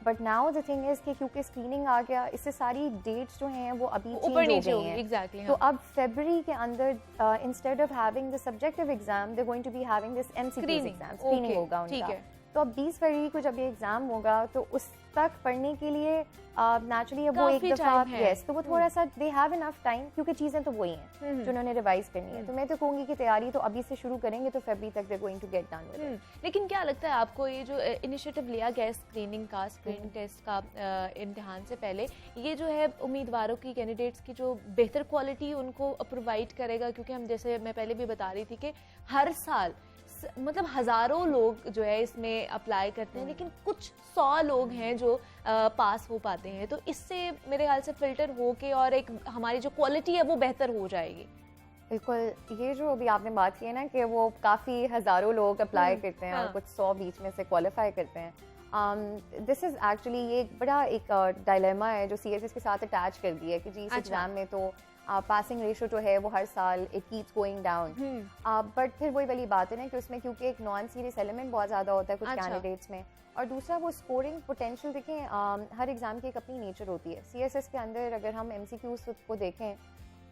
but now the thing is कि क्योंकि स्क्रीनिंग आ गया, इससे सारी डेट्स जो हैं वो अभी चेंज हो गई हैं। Exactly, तो अब फरवरी के अंदर instead of having the subjective exam they going to be having this MCQ exam, screening होगा उनका। तो अब 20 फरवरी को जब ये एग्जाम होगा, तो उस तक पढ़ने के लिए नेचुरली अब वो एक दफा यस, तो वो थोड़ा सा दे हैव इनफ टाइम, क्योंकि चीज़ें तो वही हैं जो उन्होंने रिवाइज करनी है। तो मैं तो कहूँगी कि तैयारी तो अभी से शुरू करेंगे तो फरवरी तक they going to get done with it. लेकिन क्या लगता है आपको, ये जो इनिशिएटिव लिया गया स्क्रीनिंग टेस्ट का इम्तिहान से पहले, ये जो है उम्मीदवारों की, कैंडिडेट्स की जो बेहतर क्वालिटी उनको प्रोवाइड करेगा? क्योंकि हम, जैसे मैं पहले भी बता रही थी कि हर साल मतलब हजारों लोग जो है इसमें अप्लाई करते हैं, लेकिन कुछ 100 लोग हैं जो पास हो पाते हैं। तो इससे मेरे ख्याल से फिल्टर हो के और एक हमारी जो क्वालिटी है वो बेहतर हो जाएगी। बिल्कुल, ये जो अभी आपने बात की है ना कि वो काफ़ी हज़ारों लोग अप्लाई करते हैं और कुछ 100 बीच में से क्वालिफाई करते हैं, दिस इज़ एक्चुअली ये एक बड़ा एक डायलेमा है जो CSS के साथ अटैच कर दिया है कि जी इस एग्ज़ाम में तो पासिंग रेशो जो है वो हर साल it keeps going down, but फिर वही वाली बात है ना कि उसमें क्योंकि एक नॉन सीरियस एलिमेंट बहुत ज़्यादा होता है कुछ कैंडिडेट्स में, और दूसरा वो स्कोरिंग पोटेंशियल देखें, हर एग्ज़ाम की एक अपनी नेचर होती है। CSS के अंदर अगर हम MCQs को देखें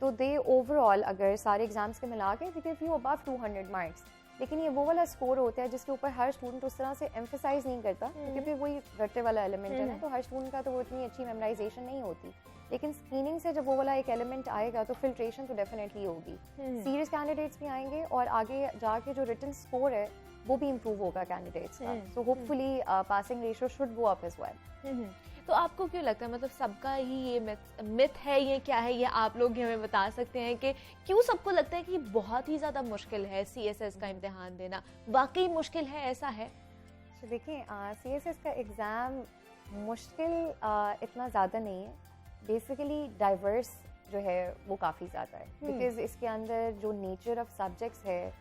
तो दे ओवरऑल अगर सारे एग्जाम्स के मिला के they give you above 200 marks, लेकिन ये वो वाला स्कोर होता है जिसके ऊपर हर स्टूडेंट उस तरह से एम्फेसाइज नहीं करता, क्योंकि फिर वही रट्टे वाला एलिमेंट है ना, तो हर स्टूडेंट का तो वो इतनी अच्छी मेमोराइजेशन नहीं होती। लेकिन स्क्रीनिंग से जब वो वाला एक एलिमेंट आएगा तो फिल्ट्रेशन तो डेफिनेटली होगी, सीरियस कैंडिडेट्स भी आएंगे और आगे जाके जो रिटन स्कोर है वो भी इम्प्रूव होगा कैंडिडेट्स का, so hopefully passing ratio should go up as well. तो आपको क्यों लगता है, मतलब सबका ही ये मिथ है, ये क्या है, ये आप लोग हमें बता सकते हैं कि क्यों सबको लगता है कि बहुत ही ज़्यादा मुश्किल है CSS का इम्तिहान देना? वाकई मुश्किल है, ऐसा है? तो देखिए CSS का एग्ज़ाम मुश्किल इतना ज़्यादा नहीं है, बेसिकली डाइवर्स जो है वो काफ़ी ज़्यादा है, बिकॉज इसके अंदर जो नेचर ऑफ सब्जेक्ट्स है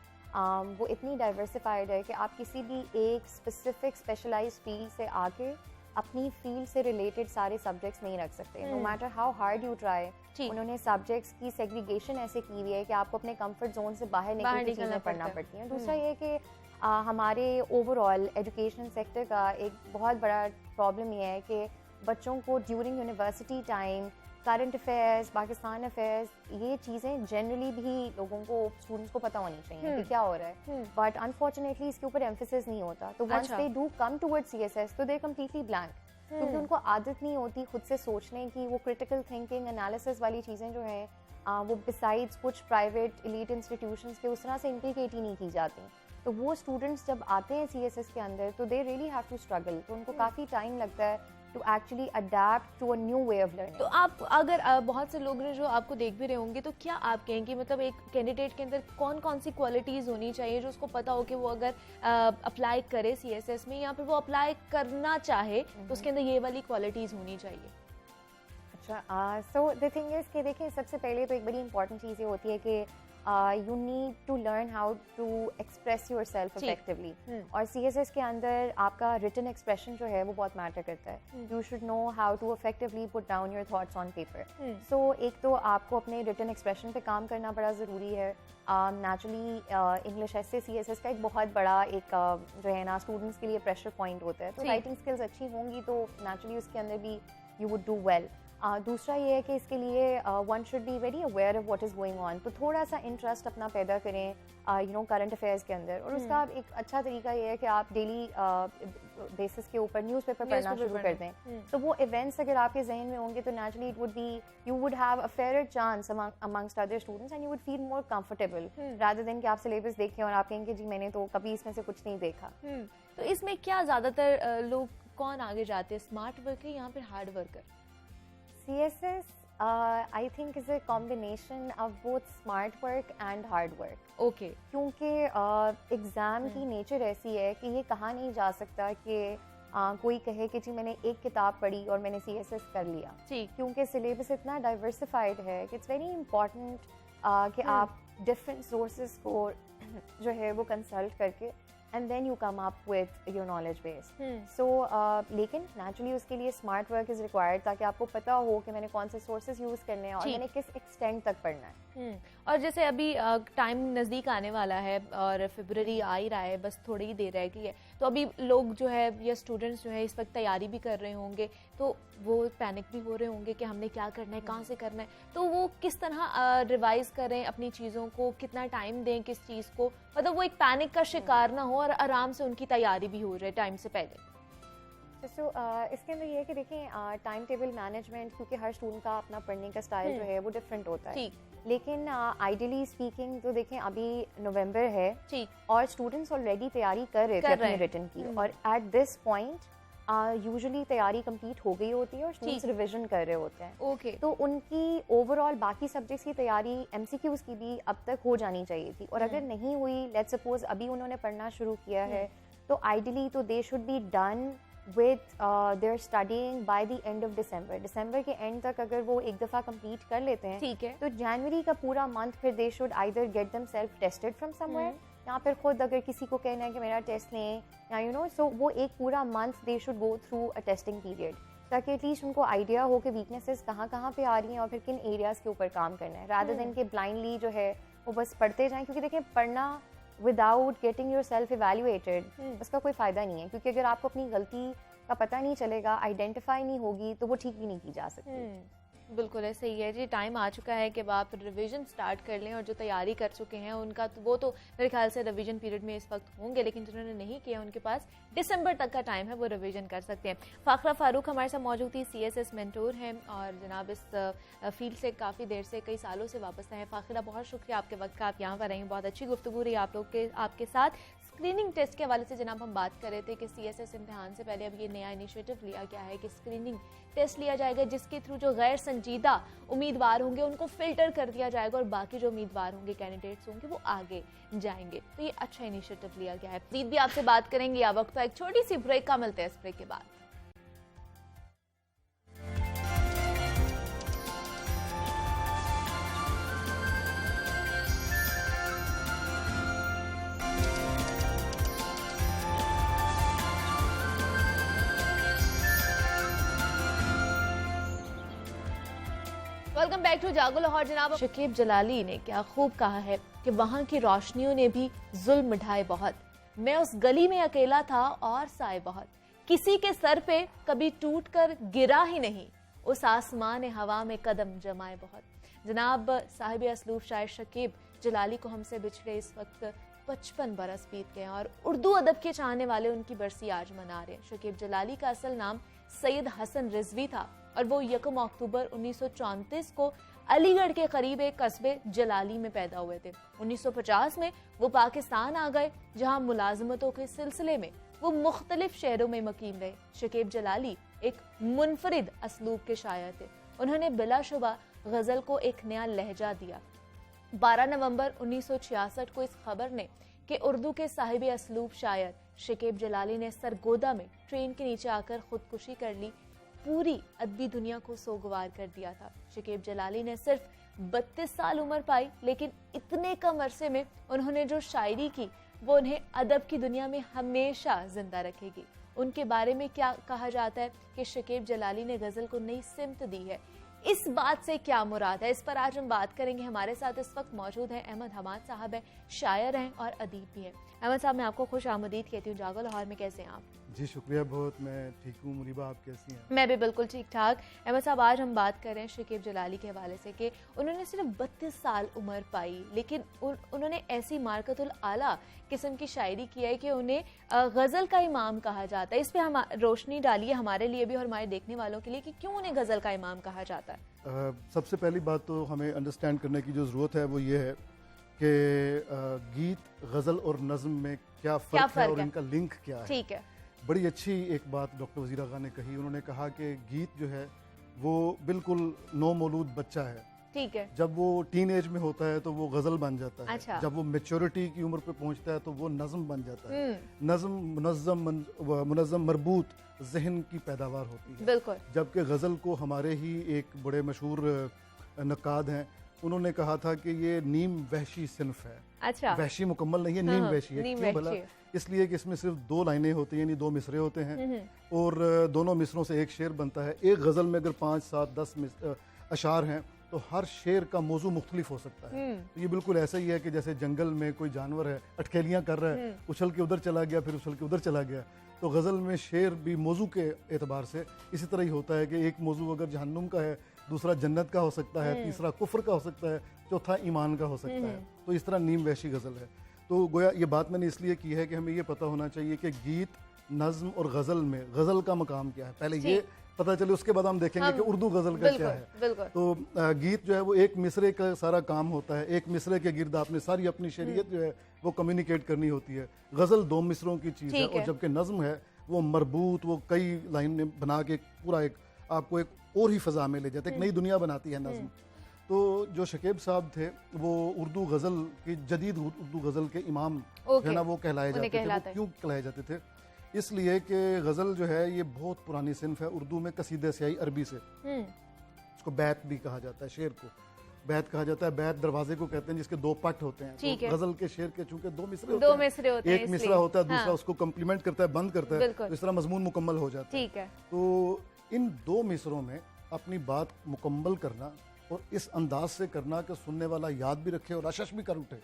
वो इतनी डाइवर्सिफाइड है कि आप किसी भी एक स्पेसिफिक स्पेशलाइज्ड फील्ड से आके अपनी फील्ड से रिलेटेड सारे सब्जेक्ट्स नहीं रख सकते, no matter how hard you try. ठीक। उन्होंने सब्जेक्ट्स की सेग्रीगेशन ऐसे की हुई है कि आपको अपने कंफर्ट जोन से बाहर निकल के चीज़ें पढ़ना पड़ती हैं। दूसरा ये कि हमारे ओवरऑल एजुकेशन सेक्टर का एक बहुत बड़ा प्रॉब्लम ये है कि बच्चों को during university time current affairs, Pakistan affairs, ये चीज़ें जनरली भी लोगों को, स्टूडेंट्स को पता होनी चाहिए कि क्या हो रहा है, बट अनफॉर्चुनेटली इसके ऊपर एम्फेसिस नहीं होता। तो once they do come towards CSS तो दे कम्प्लीटली ब्लैंक, क्योंकि उनको आदत नहीं होती खुद से सोचने की। वो क्रिटिकल थिंकिंग, एनालिसिस वाली चीज़ें जो हैं वो बिसाइड्स कुछ प्राइवेट एलीट इंस्टीट्यूशंस के उस तरह से इंटीग्रेट ही नहीं की जाती। तो वो स्टूडेंट्स जब आते हैं सीएसएस के अंदर तो they really have to struggle, तो उनको काफ़ी टाइम लगता है to actually adapt to a new way of learning. तो आप अगर बहुत से लोग जो आपको देख भी रहे होंगे, तो क्या आप कहेंगे मतलब एक कैंडिडेट के अंदर कौन कौन सी क्वालिटीज़ होनी चाहिए जो उसको पता हो कि वो अगर अप्लाई करे सीएसएस में, या फिर वो अप्लाई करना चाहे तो उसके अंदर ये वाली क्वालिटीज़ होनी चाहिए? अच्छा, सो द थिंग इज़ कि देखिए, सबसे पहले तो एक बड़ी इंपॉर्टेंट चीज़ ये होती है कि you need to learn how to express yourself effectively. और सीएसएस के अंदर आपका रिटन एक्सप्रेशन जो है वो बहुत मैटर करता है। You should know how to effectively put down your thoughts on paper. So एक तो आपको अपने रिटन एक्सप्रेशन पे काम करना बड़ा ज़रूरी है। नेचुरली इंग्लिश एसे सीएसएस का एक बहुत बड़ा एक जो है ना स्टूडेंट्स के लिए प्रेशर पॉइंट होता है, तो राइटिंग स्किल्स अच्छी होंगी तो नेचुरली उसके अंदर भी यू वुड डू वेल। दूसरा ये है कि इसके लिए one should be very aware of what is going on, तो थोड़ा सा इंटरेस्ट अपना पैदा करें यू नो करंट अफेयर्स के अंदर। और उसका एक अच्छा तरीका ये है कि आप डेली बेसिस के ऊपर न्यूज़पेपर पढ़ना शुरू कर दें। तो वो इवेंट्स अगर आपके जहन में होंगे तो naturally it would be, you would have a fair chance amongst other students and you would feel more comfortable rather than कि आप सिलेबस देखें और आप कहेंगे जी मैंने तो कभी इसमें से कुछ नहीं देखा। तो इसमें क्या ज़्यादातर लोग कौन आगे जाते हैं, स्मार्ट वर्कर या फिर hard worker? CSS, I think is a combination of both smart work and hard work. Okay. क्योंकि एग्ज़ाम की नेचर ऐसी है कि ये कहा नहीं जा सकता कि कोई कहे कि जी मैंने एक किताब पढ़ी और मैंने CSS कर लिया। ठीक। क्योंकि सिलेबस इतना डाइवर्सिफाइड है कि इट्स वेरी इंपॉर्टेंट कि आप डिफरेंट सोर्सेज को जो है वो कंसल्ट करके and then you come up with your knowledge base. So लेकिन naturally उसके लिए smart work is required ताकि आपको पता हो कि मैंने कौन से sources use करने हैं और मैंने किस extent तक पढ़ना है। और जैसे अभी टाइम नज़दीक आने वाला है और फरवरी आ ही रहा है, बस थोड़ी ही देर रह गई है, तो अभी लोग जो है या स्टूडेंट्स जो है इस वक्त तैयारी भी कर रहे होंगे, तो वो पैनिक भी हो रहे होंगे कि हमने क्या करना है, कहाँ से करना है, तो वो किस तरह रिवाइज करें अपनी चीज़ों को, कितना टाइम दें किस चीज़ को, मतलब वो एक पैनिक का शिकार ना हो और आराम से उनकी तैयारी भी हो जाए टाइम से पहले। सो इसके अंदर ये है कि देखें टाइम टेबल मैनेजमेंट, क्योंकि हर स्टूडेंट का अपना पढ़ने का स्टाइल जो है वो डिफरेंट होता है। लेकिन आइडियली स्पीकिंग तो देखें अभी नवंबर है और स्टूडेंट्स ऑलरेडी तैयारी कर रहे थे अपने रिटन की, और एट दिस पॉइंट यूजुअली तैयारी कंप्लीट हो गई होती है और स्टूडेंट्स रिवीजन कर रहे होते हैं। तो उनकी ओवरऑल बाकी सब्जेक्ट्स की तैयारी एमसीक्यूज की भी अब तक हो जानी चाहिए थी, और अगर नहीं हुई, लेट्स सपोज अभी उन्होंने पढ़ना शुरू किया है, तो आइडियली तो they should be done with their studying by the end of December. दिसंबर के एंड तक अगर वो एक दफ़ा कंप्लीट कर लेते हैं, ठीक है, तो जनवरी का पूरा मंथ फिर they should either get them self tested from somewhere, या फिर खुद अगर किसी को कहना है कि मेरा टेस्ट लें, या यू नो, सो वो एक पूरा month they should go through a testing period, ताकि एटलीस्ट उनको आइडिया हो कि वीकनेसेस कहाँ कहाँ पे आ रही हैं और फिर किन एरियाज़ के ऊपर काम करना है, रादर देन कि ब्लाइंडली जो है वो बस पढ़ते जाएं। क्योंकि देखें, पढ़ना without getting your self evaluated उसका कोई फ़ायदा नहीं है, क्योंकि अगर आपको अपनी गलती का पता नहीं चलेगा, आइडेंटिफाई नहीं होगी, तो वो ठीक भी नहीं की जा सकती। बिल्कुल ऐसे ही है जी। टाइम आ चुका है कि आप रिवीजन स्टार्ट कर लें, और जो तैयारी कर चुके हैं उनका तो वो तो मेरे ख्याल से रिवीजन पीरियड में इस वक्त होंगे, लेकिन जिन्होंने नहीं किया उनके पास दिसंबर तक का टाइम है, वो रिवीजन कर सकते हैं। फाखरा फारूक हमारे साथ मौजूद थी, CSS मेंटोर हैं और जनाब इस फील्ड से काफ़ी देर से, कई सालों से वापस आए हैं। फाखरा, बहुत शुक्रिया आपके वक्त का, आप यहाँ पर आए, बहुत अच्छी गुफ्तगू रही आप लोग के आपके साथ। स्क्रीनिंग टेस्ट के हवाले से जनाब हम बात कर रहे थे कि CSS इम्तिहान से पहले अब ये नया इनिशिएटिव लिया गया है कि स्क्रीनिंग टेस्ट लिया जाएगा, जिसके थ्रू जो गैर संजीदा उम्मीदवार होंगे उनको फिल्टर कर दिया जाएगा और बाकी जो उम्मीदवार होंगे, कैंडिडेट्स होंगे, वो आगे जाएंगे। तो ये अच्छा इनिशिएटिव लिया गया है। प्रीत भी आपसे बात करेंगे, अब वक्त एक छोटी सी ब्रेक का, मिलते हैं इस ब्रेक के बाद। वेलकम बैक टू जागो लाहौर। जनाब शकीब जलाली ने क्या खूब कहा है कि वहाँ की रोशनियों ने भी जुल्म ढाए बहुत, मैं उस गली में अकेला था और साए बहुत, किसी के सर पे कभी टूट कर गिरा ही नहीं, उस आसमान हवा में कदम जमाए बहुत। जनाब साहिब असलूब शायर शकीब जलाली को हमसे बिछड़े इस वक्त 55 बरस बीत गए और उर्दू अदब के चाहने वाले उनकी बरसी आज मना रहे हैं। शकीब जलाली का असल नाम सैयद हसन रिजवी था और वो 1 अक्टूबर 1934 को अलीगढ़ के करीब एक कस्बे जलाली में पैदा हुए थे। 1950 में वो पाकिस्तान आ गए, जहां मुलाजमतों के सिलसिले में वो मुख्तलिफ शहरों में मुकीम रहे। शकीब जलाली एक मुनफरिद असलूब के शायर थे। उन्होंने बिलाशुबा गजल को एक नया लहजा दिया। 12 नवंबर 1966 को इस खबर ने कि उर्दू के साहिब असलूब शायर शकीब जलाली ने सरगोदा में ट्रेन के नीचे आकर खुदकुशी कर ली, पूरी अदबी दुनिया को सोगवार कर दिया था। शकीब जलाली ने सिर्फ 32 साल उम्र पाई, लेकिन इतने कम अरसे में उन्होंने जो शायरी की वो उन्हें अदब की दुनिया में हमेशा जिंदा रखेगी। उनके बारे में क्या कहा जाता है कि शकीब जलाली ने गजल को नई सिमत दी है। इस बात से क्या मुराद है, इस पर आज हम बात करेंगे। हमारे साथ इस वक्त मौजूद हैं अहमद हमाद साहब, हैं शायर हैं और अदीब भी हैं। अहमद साहब, मैं आपको खुश आमदीद कहती हूँ जागो लाहौर में। कैसे हैं आप? जी शुक्रिया बहुत, मैं ठीक हूँ। मुनीबा, आप कैसी हैं? मैं भी बिल्कुल ठीक ठाक। अहमद साहब, आज हम बात कर रहे हैं शकीब जलाली के हवाले से कि उन्होंने सिर्फ 32 साल उम्र पाई, लेकिन उन्होंने ऐसी मार्कतुल आला किस्म की शायरी की है कि उन्हें गज़ल का इमाम कहा जाता है। इस पर हम रोशनी डालिए हमारे लिए भी और हमारे देखने वालों के लिए कि क्यों उन्हें गज़ल का इमाम कहा जाता है। सबसे पहली बात तो हमें अंडरस्टैंड करने की जो ज़रूरत है वो ये है कि गीत, गज़ल और नज़म में क्या फ़र्क है और इनका लिंक क्या है। ठीक है, बड़ी अच्छी एक बात डॉक्टर वज़ीर आगा ने कही। उन्होंने कहा कि गीत जो है वो बिल्कुल नौमौलूद बच्चा है। ठीक है। जब वो टीन एज में होता है तो वो गज़ल बन जाता है। अच्छा। जब वो मेच्योरिटी की उम्र पे पहुंचता है तो वो नज़म बन जाता है। नज़म मुनज़्ज़म मरबूत जहन की पैदावार होती है। बिल्कुल। जबकि गज़ल को हमारे ही एक बड़े मशहूर नक्काद हैं, उन्होंने कहा था कि ये नीम वहशी सिन्फ है। अच्छा। वहशी मुकम्मल नहीं है, नीम वहशी है। क्यों भला? इसलिए कि इसमें सिर्फ 2 लाइनें होती हैं, यानी 2 मिसरे होते हैं और दोनों मिसरों से एक शेर बनता है। एक गज़ल में अगर 5, 7, 10 अशार हैं तो हर शेर का मौजू मुख्तलिफ हो सकता है। तो ये बिल्कुल ऐसा ही है कि जैसे जंगल में कोई जानवर है, अटकेलियाँ कर रहा है, उछल के उधर चला गया, फिर उछल के उधर चला गया। तो गज़ल में शेर भी मौजू के एतबार से इसी तरह ही होता है कि एक मौजू अगर जहन्नुम का है, दूसरा जन्नत का हो सकता है, तीसरा कुफ्र का हो सकता है, चौथा ईमान का हो सकता है। तो इस तरह नीम वहशी गज़ल है। तो गोया ये बात मैंने इसलिए की है कि हमें ये पता होना चाहिए कि गीत, नज़्म और गज़ल में गज़ल का मकाम क्या है, पहले ये पता चले, उसके बाद हम देखेंगे कि उर्दू गज़ल का क्या है। तो गीत जो है वो एक मिसरे का सारा काम होता है। एक मिसरे के गिर्द आपने सारी अपनी शरीयत जो है वो कम्युनिकेट करनी होती है। गज़ल 2 मिसरों की चीज़ है और जबकि नज़्म है वो मरबूत, वो कई लाइन बना के पूरा एक आपको एक और ही फ़ज़ा में ले जाता है, एक नई दुनिया बनाती है नज़्म। तो जो शकीब साहब थे वो उर्दू गज़ल की जदीद उर्दू गज़ल के इमाम है ना, वो कहलाए जाते थे। वो क्यों कहलाए जाते थे? इसलिए कि गज़ल जो है ये बहुत पुरानी सिन्फ है। उर्दू में कसीदे से आई, अरबी से। उसको बैत भी कहा जाता है, शेर को बैत कहा जाता है। बैत दरवाजे को कहते हैं जिसके 2 पट होते हैं। तो गज़ल के शेर के चूंकि 2 मिसरे होते हैं, एक मिसरा होता है, दूसरा उसको कम्प्लीमेंट करता है, बंद करता है, तो इस तरह मजमून मुकम्मल हो जाता है। तो इन 2 मिसरों में अपनी बात मुकम्मल करना और इस अंदाज से करना कि सुनने वाला याद भी रखे और अशश भी कर उठे,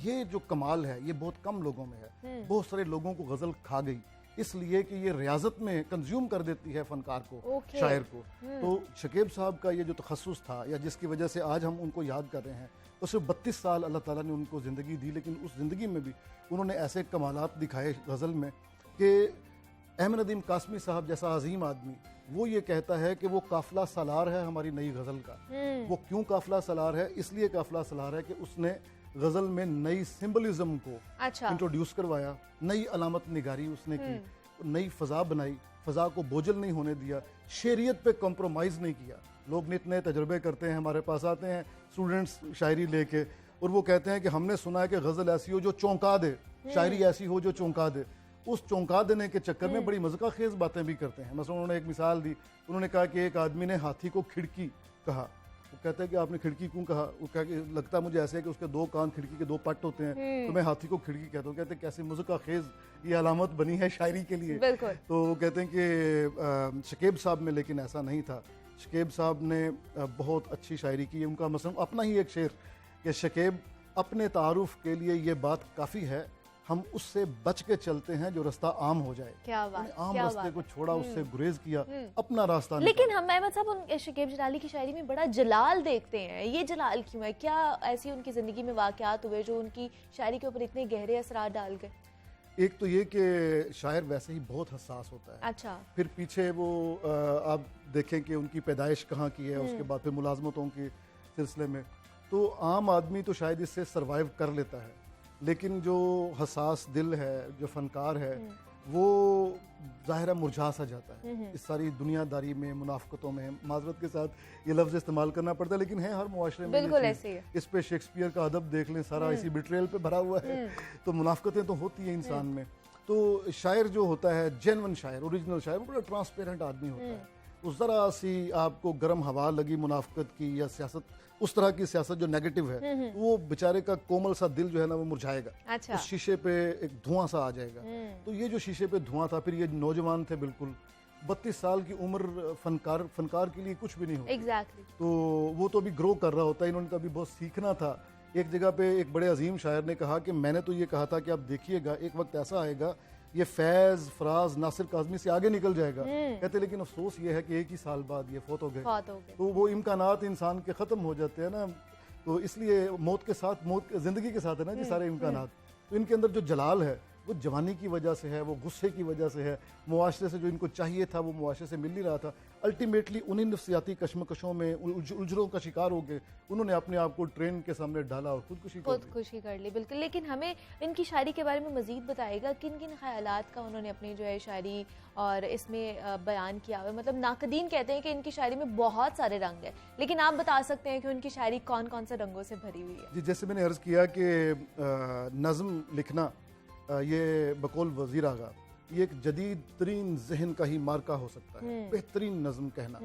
ये जो कमाल है ये बहुत कम लोगों में है। बहुत सारे लोगों को गज़ल खा गई इसलिए कि ये रियाजत में कंज्यूम कर देती है फनकार को, शायर को। तो शकीब साहब का ये जो तखस्सुस था या जिसकी वजह से आज हम उनको याद कर रहे हैं, तो सिर्फ 32 साल अल्लाह ताला ने उनको ज़िंदगी दी, लेकिन उस ज़िंदगी में भी उन्होंने ऐसे कमालात दिखाए गज़ल में कि अहमद नदीम कासमी साहब जैसा अजीम आदमी वो ये कहता है कि वो काफिला सलार है हमारी नई गज़ल का। वो क्यों काफिला सलार है? इसलिए काफिला सलार है कि उसने गज़ल में नई सिंबलिज्म को इंट्रोड्यूस करवाया, नई अलामत निगारी उसने की, नई फ़ज़ा बनाई, फ़ज़ा को बोझल नहीं होने दिया, शेरियत पे कॉम्प्रोमाइज़ नहीं किया। लोग नित नए तजर्बे करते हैं, हमारे पास आते हैं स्टूडेंट्स शायरी लेके और वो कहते हैं कि हमने सुना है कि गज़ल ऐसी हो जो चौंका दे, शायरी ऐसी हो जो चौंका दे। उस चौंका देने के चक्कर में बड़ी मज़का खेज़ बातें भी करते हैं। मतलब उन्होंने एक मिसाल दी, उन्होंने कहा कि एक आदमी ने हाथी को खिड़की कहा। वो कहता है कि आपने खिड़की क्यों कहा? वो कहा कि लगता मुझे ऐसे है कि उसके 2 कान, खिड़की के 2 पट होते हैं, तो मैं हाथी को खिड़की कहता हूँ। कहते हैं कैसे मज़का खेज़ ये अलामत बनी है शायरी के लिए। तो कहते हैं कि शकीब साहब में लेकिन ऐसा नहीं था। शकीब साहब ने बहुत अच्छी शायरी की है। उनका मसलन अपना ही एक शेर कि शकीब अपने तारुफ के लिए ये बात काफ़ी है, हम उससे बच के चलते हैं जो रास्ता आम हो जाए। क्या बात, आम क्या रास्ते बात को छोड़ा, उससे गुरेज किया, अपना रास्ता लेकिन हम अहमद साहब उन शकीब जलाली की शायरी में बड़ा जलाल देखते हैं, ये जलाल क्यों है? क्या ऐसी उनकी जिंदगी में वाकयात हुए जो उनकी शायरी के ऊपर इतने गहरे असरार डाल गए? एक तो ये कि शायर वैसे ही बहुत हसास होता है। अच्छा। फिर पीछे वो आप देखें कि उनकी पैदाइश कहाँ की है, उसके बाद फिर मुलाजमतों के सिलसिले में, तो आम आदमी तो शायद इससे सरवाइव कर लेता है, लेकिन जो हसास दिल है, जो फनकार है, वो ज़ाहिर है मुरझा सा जाता है इस सारी दुनियादारी में, मुनाफकतों में। माजरत के साथ ये लफ्ज़ इस्तेमाल करना पड़ता है, लेकिन है हर मुआशरे में बिल्कुल ऐसे ही। इस पे शेक्सपियर का अदब देख लें, सारा इसी बिट्रेल पे भरा हुआ है। तो मुनाफकतें तो होती हैं इंसान में। तो शायर जो होता है, जेन्युइन शायर, ओरिजिनल शायर, वो बड़ा ट्रांसपेरेंट आदमी होता है। उस ज़रा सी आपको गर्म हवा लगी मुनाफकत की या सियासत, उस तरह की सियासत जो नेगेटिव है, वो बेचारे का कोमल सा दिल जो है ना वो मुरझाएगा। अच्छा। उस शीशे पे एक धुआं सा आ जाएगा। तो ये जो शीशे पे धुआं था, फिर ये नौजवान थे बिल्कुल, 32 साल की उम्र फनकार के लिए कुछ भी नहीं होती। एग्जैक्टली। तो वो तो अभी ग्रो कर रहा होता है, इन्होंने तो अभी बहुत सीखना था। एक जगह पे एक बड़े अजीम शायर ने कहा कि मैंने तो ये कहा था कि आप देखिएगा एक वक्त ऐसा आएगा ये फैज, फराज, नासिर काज़मी से आगे निकल जाएगा। कहते लेकिन अफसोस ये है कि एक ही साल बाद ये फौत हो गए। तो वो इम्कानात इंसान के ख़त्म हो जाते हैं ना, तो इसलिए मौत के साथ, मौत ज़िंदगी के साथ है ना जी सारे इम्कानात। तो इनके अंदर जो जलाल है वो जवानी की वजह से है, वो गुस्से की वजह से है, मुआशरे से जो इनको चाहिए था वो मुआशरे से मिल नहीं रहा था। अल्टीमेटली उन्हीं नफ्सियाती कश्मकशों में उलझनों का शिकार हो गए, उन्होंने अपने आप को ट्रेन के सामने डाला और खुदकुशी कर ली। बिल्कुल। लेकिन हमें इनकी शायरी के बारे में मजीद बताएगा, किन किन ख्यालात का उन्होंने अपनी जो है शायरी और इसमें बयान किया हुआ है? मतलब नाकदीन कहते हैं कि इनकी शायरी में बहुत सारे रंग हैं, लेकिन आप बता सकते हैं कि उनकी शायरी कौन कौन से रंगों से भरी हुई है? जी, जैसे मैंने अर्ज़ किया कि नज़म लिखना ये बकौल वज़ीर आगा ये एक जदीद तरीन जहन का ही मार्का हो सकता है, बेहतरीन नज़म कहना।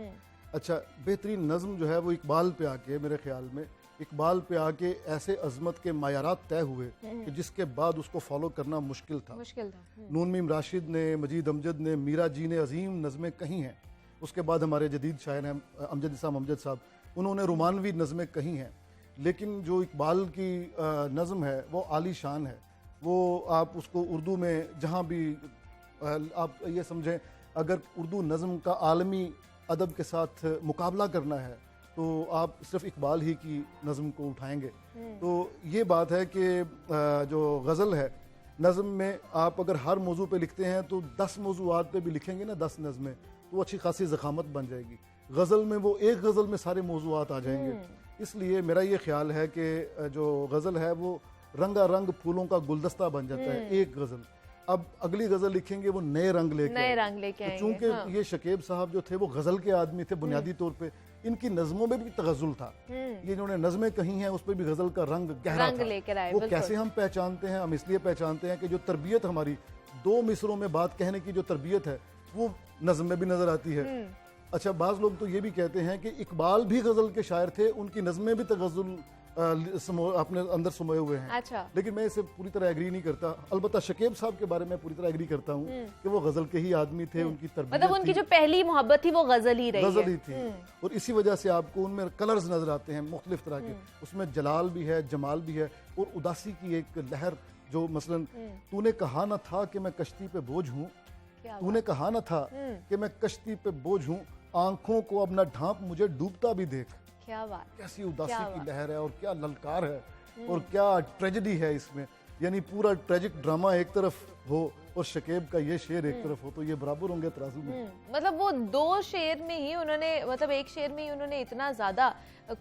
अच्छा, बेहतरीन नज़म जो है वो इकबाल पे आके, मेरे ख्याल में इकबाल पे आके ऐसे अजमत के मायारात तय हुए कि जिसके बाद उसको फॉलो करना मुश्किल था। नून मीम राशिद ने, मजीद अमजद ने, मीरा जी ने अजीम नज़में कही हैं। उसके बाद हमारे जदीद शायर हैं अमजद इसाम अमजद साहब, उन्होंने रोमानवी नज़में कही हैं। लेकिन जो इकबाल की नज़म है वो आली शान है। वो आप उसको उर्दू में जहाँ भी आप ये समझें, अगर उर्दू नज़म का आलमी अदब के साथ मुकाबला करना है तो आप सिर्फ इकबाल ही की नज़म को उठाएंगे। तो ये बात है कि जो गज़ल है, नज़म में आप अगर हर मौजू पे लिखते हैं तो 10 मौजूआत पे भी लिखेंगे ना, 10 नज़में, तो अच्छी खासी ज़खामत बन जाएगी। गज़ल में वो एक गज़ल में सारे मौजूआत आ जाएंगे। इसलिए मेरा ये ख्याल है कि जो गज़ल है वो रंगारंग फूलों का गुलदस्ता बन जाता है एक गज़ल। अब अगली गज़ल लिखेंगे वो नए रंग लेके आएंगे। चूंकि ये शकीब साहब जो थे वो गज़ल के आदमी थे बुनियादी तौर पे, इनकी नज़मों में भी तगज़ुल था। ये इन्होंने नज़में कही हैं उस पर भी गज़ल का रंग गहरा था। वो कैसे हम पहचानते हैं? हम इसलिए पहचानते हैं कि जो तरबियत हमारी 2 मिसरों में बात कहने की जो तरबियत है वो नज़म में भी नज़र आती है। अच्छा, बाज़ लोग तो ये भी कहते हैं कि इकबाल भी गज़ल के शायर थे, उनकी नज़में भी तगज़ुल अपने अंदर समाये हुए हैं। अच्छा। लेकिन मैं इसे पूरी तरह एग्री नहीं करता। अलबत्ता शकीब साहब के बारे में पूरी तरह एग्री करता हूँ कि वो गजल के ही आदमी थे, उनकी तरबियत मतलब उनकी जो पहली मोहब्बत थी वो गजल ही थी। और इसी वजह से आपको उनमें कलर्स नजर आते हैं मुख्तलिफ तरह के। उसमें जलाल भी है, जमाल भी है, और उदासी की एक लहर। जो मसलन तूने कहा न था कि मैं कश्ती पे बोझ हूँ, तूने कहा न था कि मैं कश्ती पे बोझ हूँ, आंखों को अब न ढांप मुझे डूबता भी देख। क्या बात, कैसी उदासी की लहर है और क्या ललकार है और क्या ट्रेजेडी है इसमें। यानी पूरा ट्रेजिक ड्रामा एक तरफ हो और शकीब का ये शेर एक तरफ हो, तो ये बराबर होंगे तराजू में। मतलब वो 2 शेर में ही उन्होंने, मतलब एक शेर में ही उन्होंने इतना ज्यादा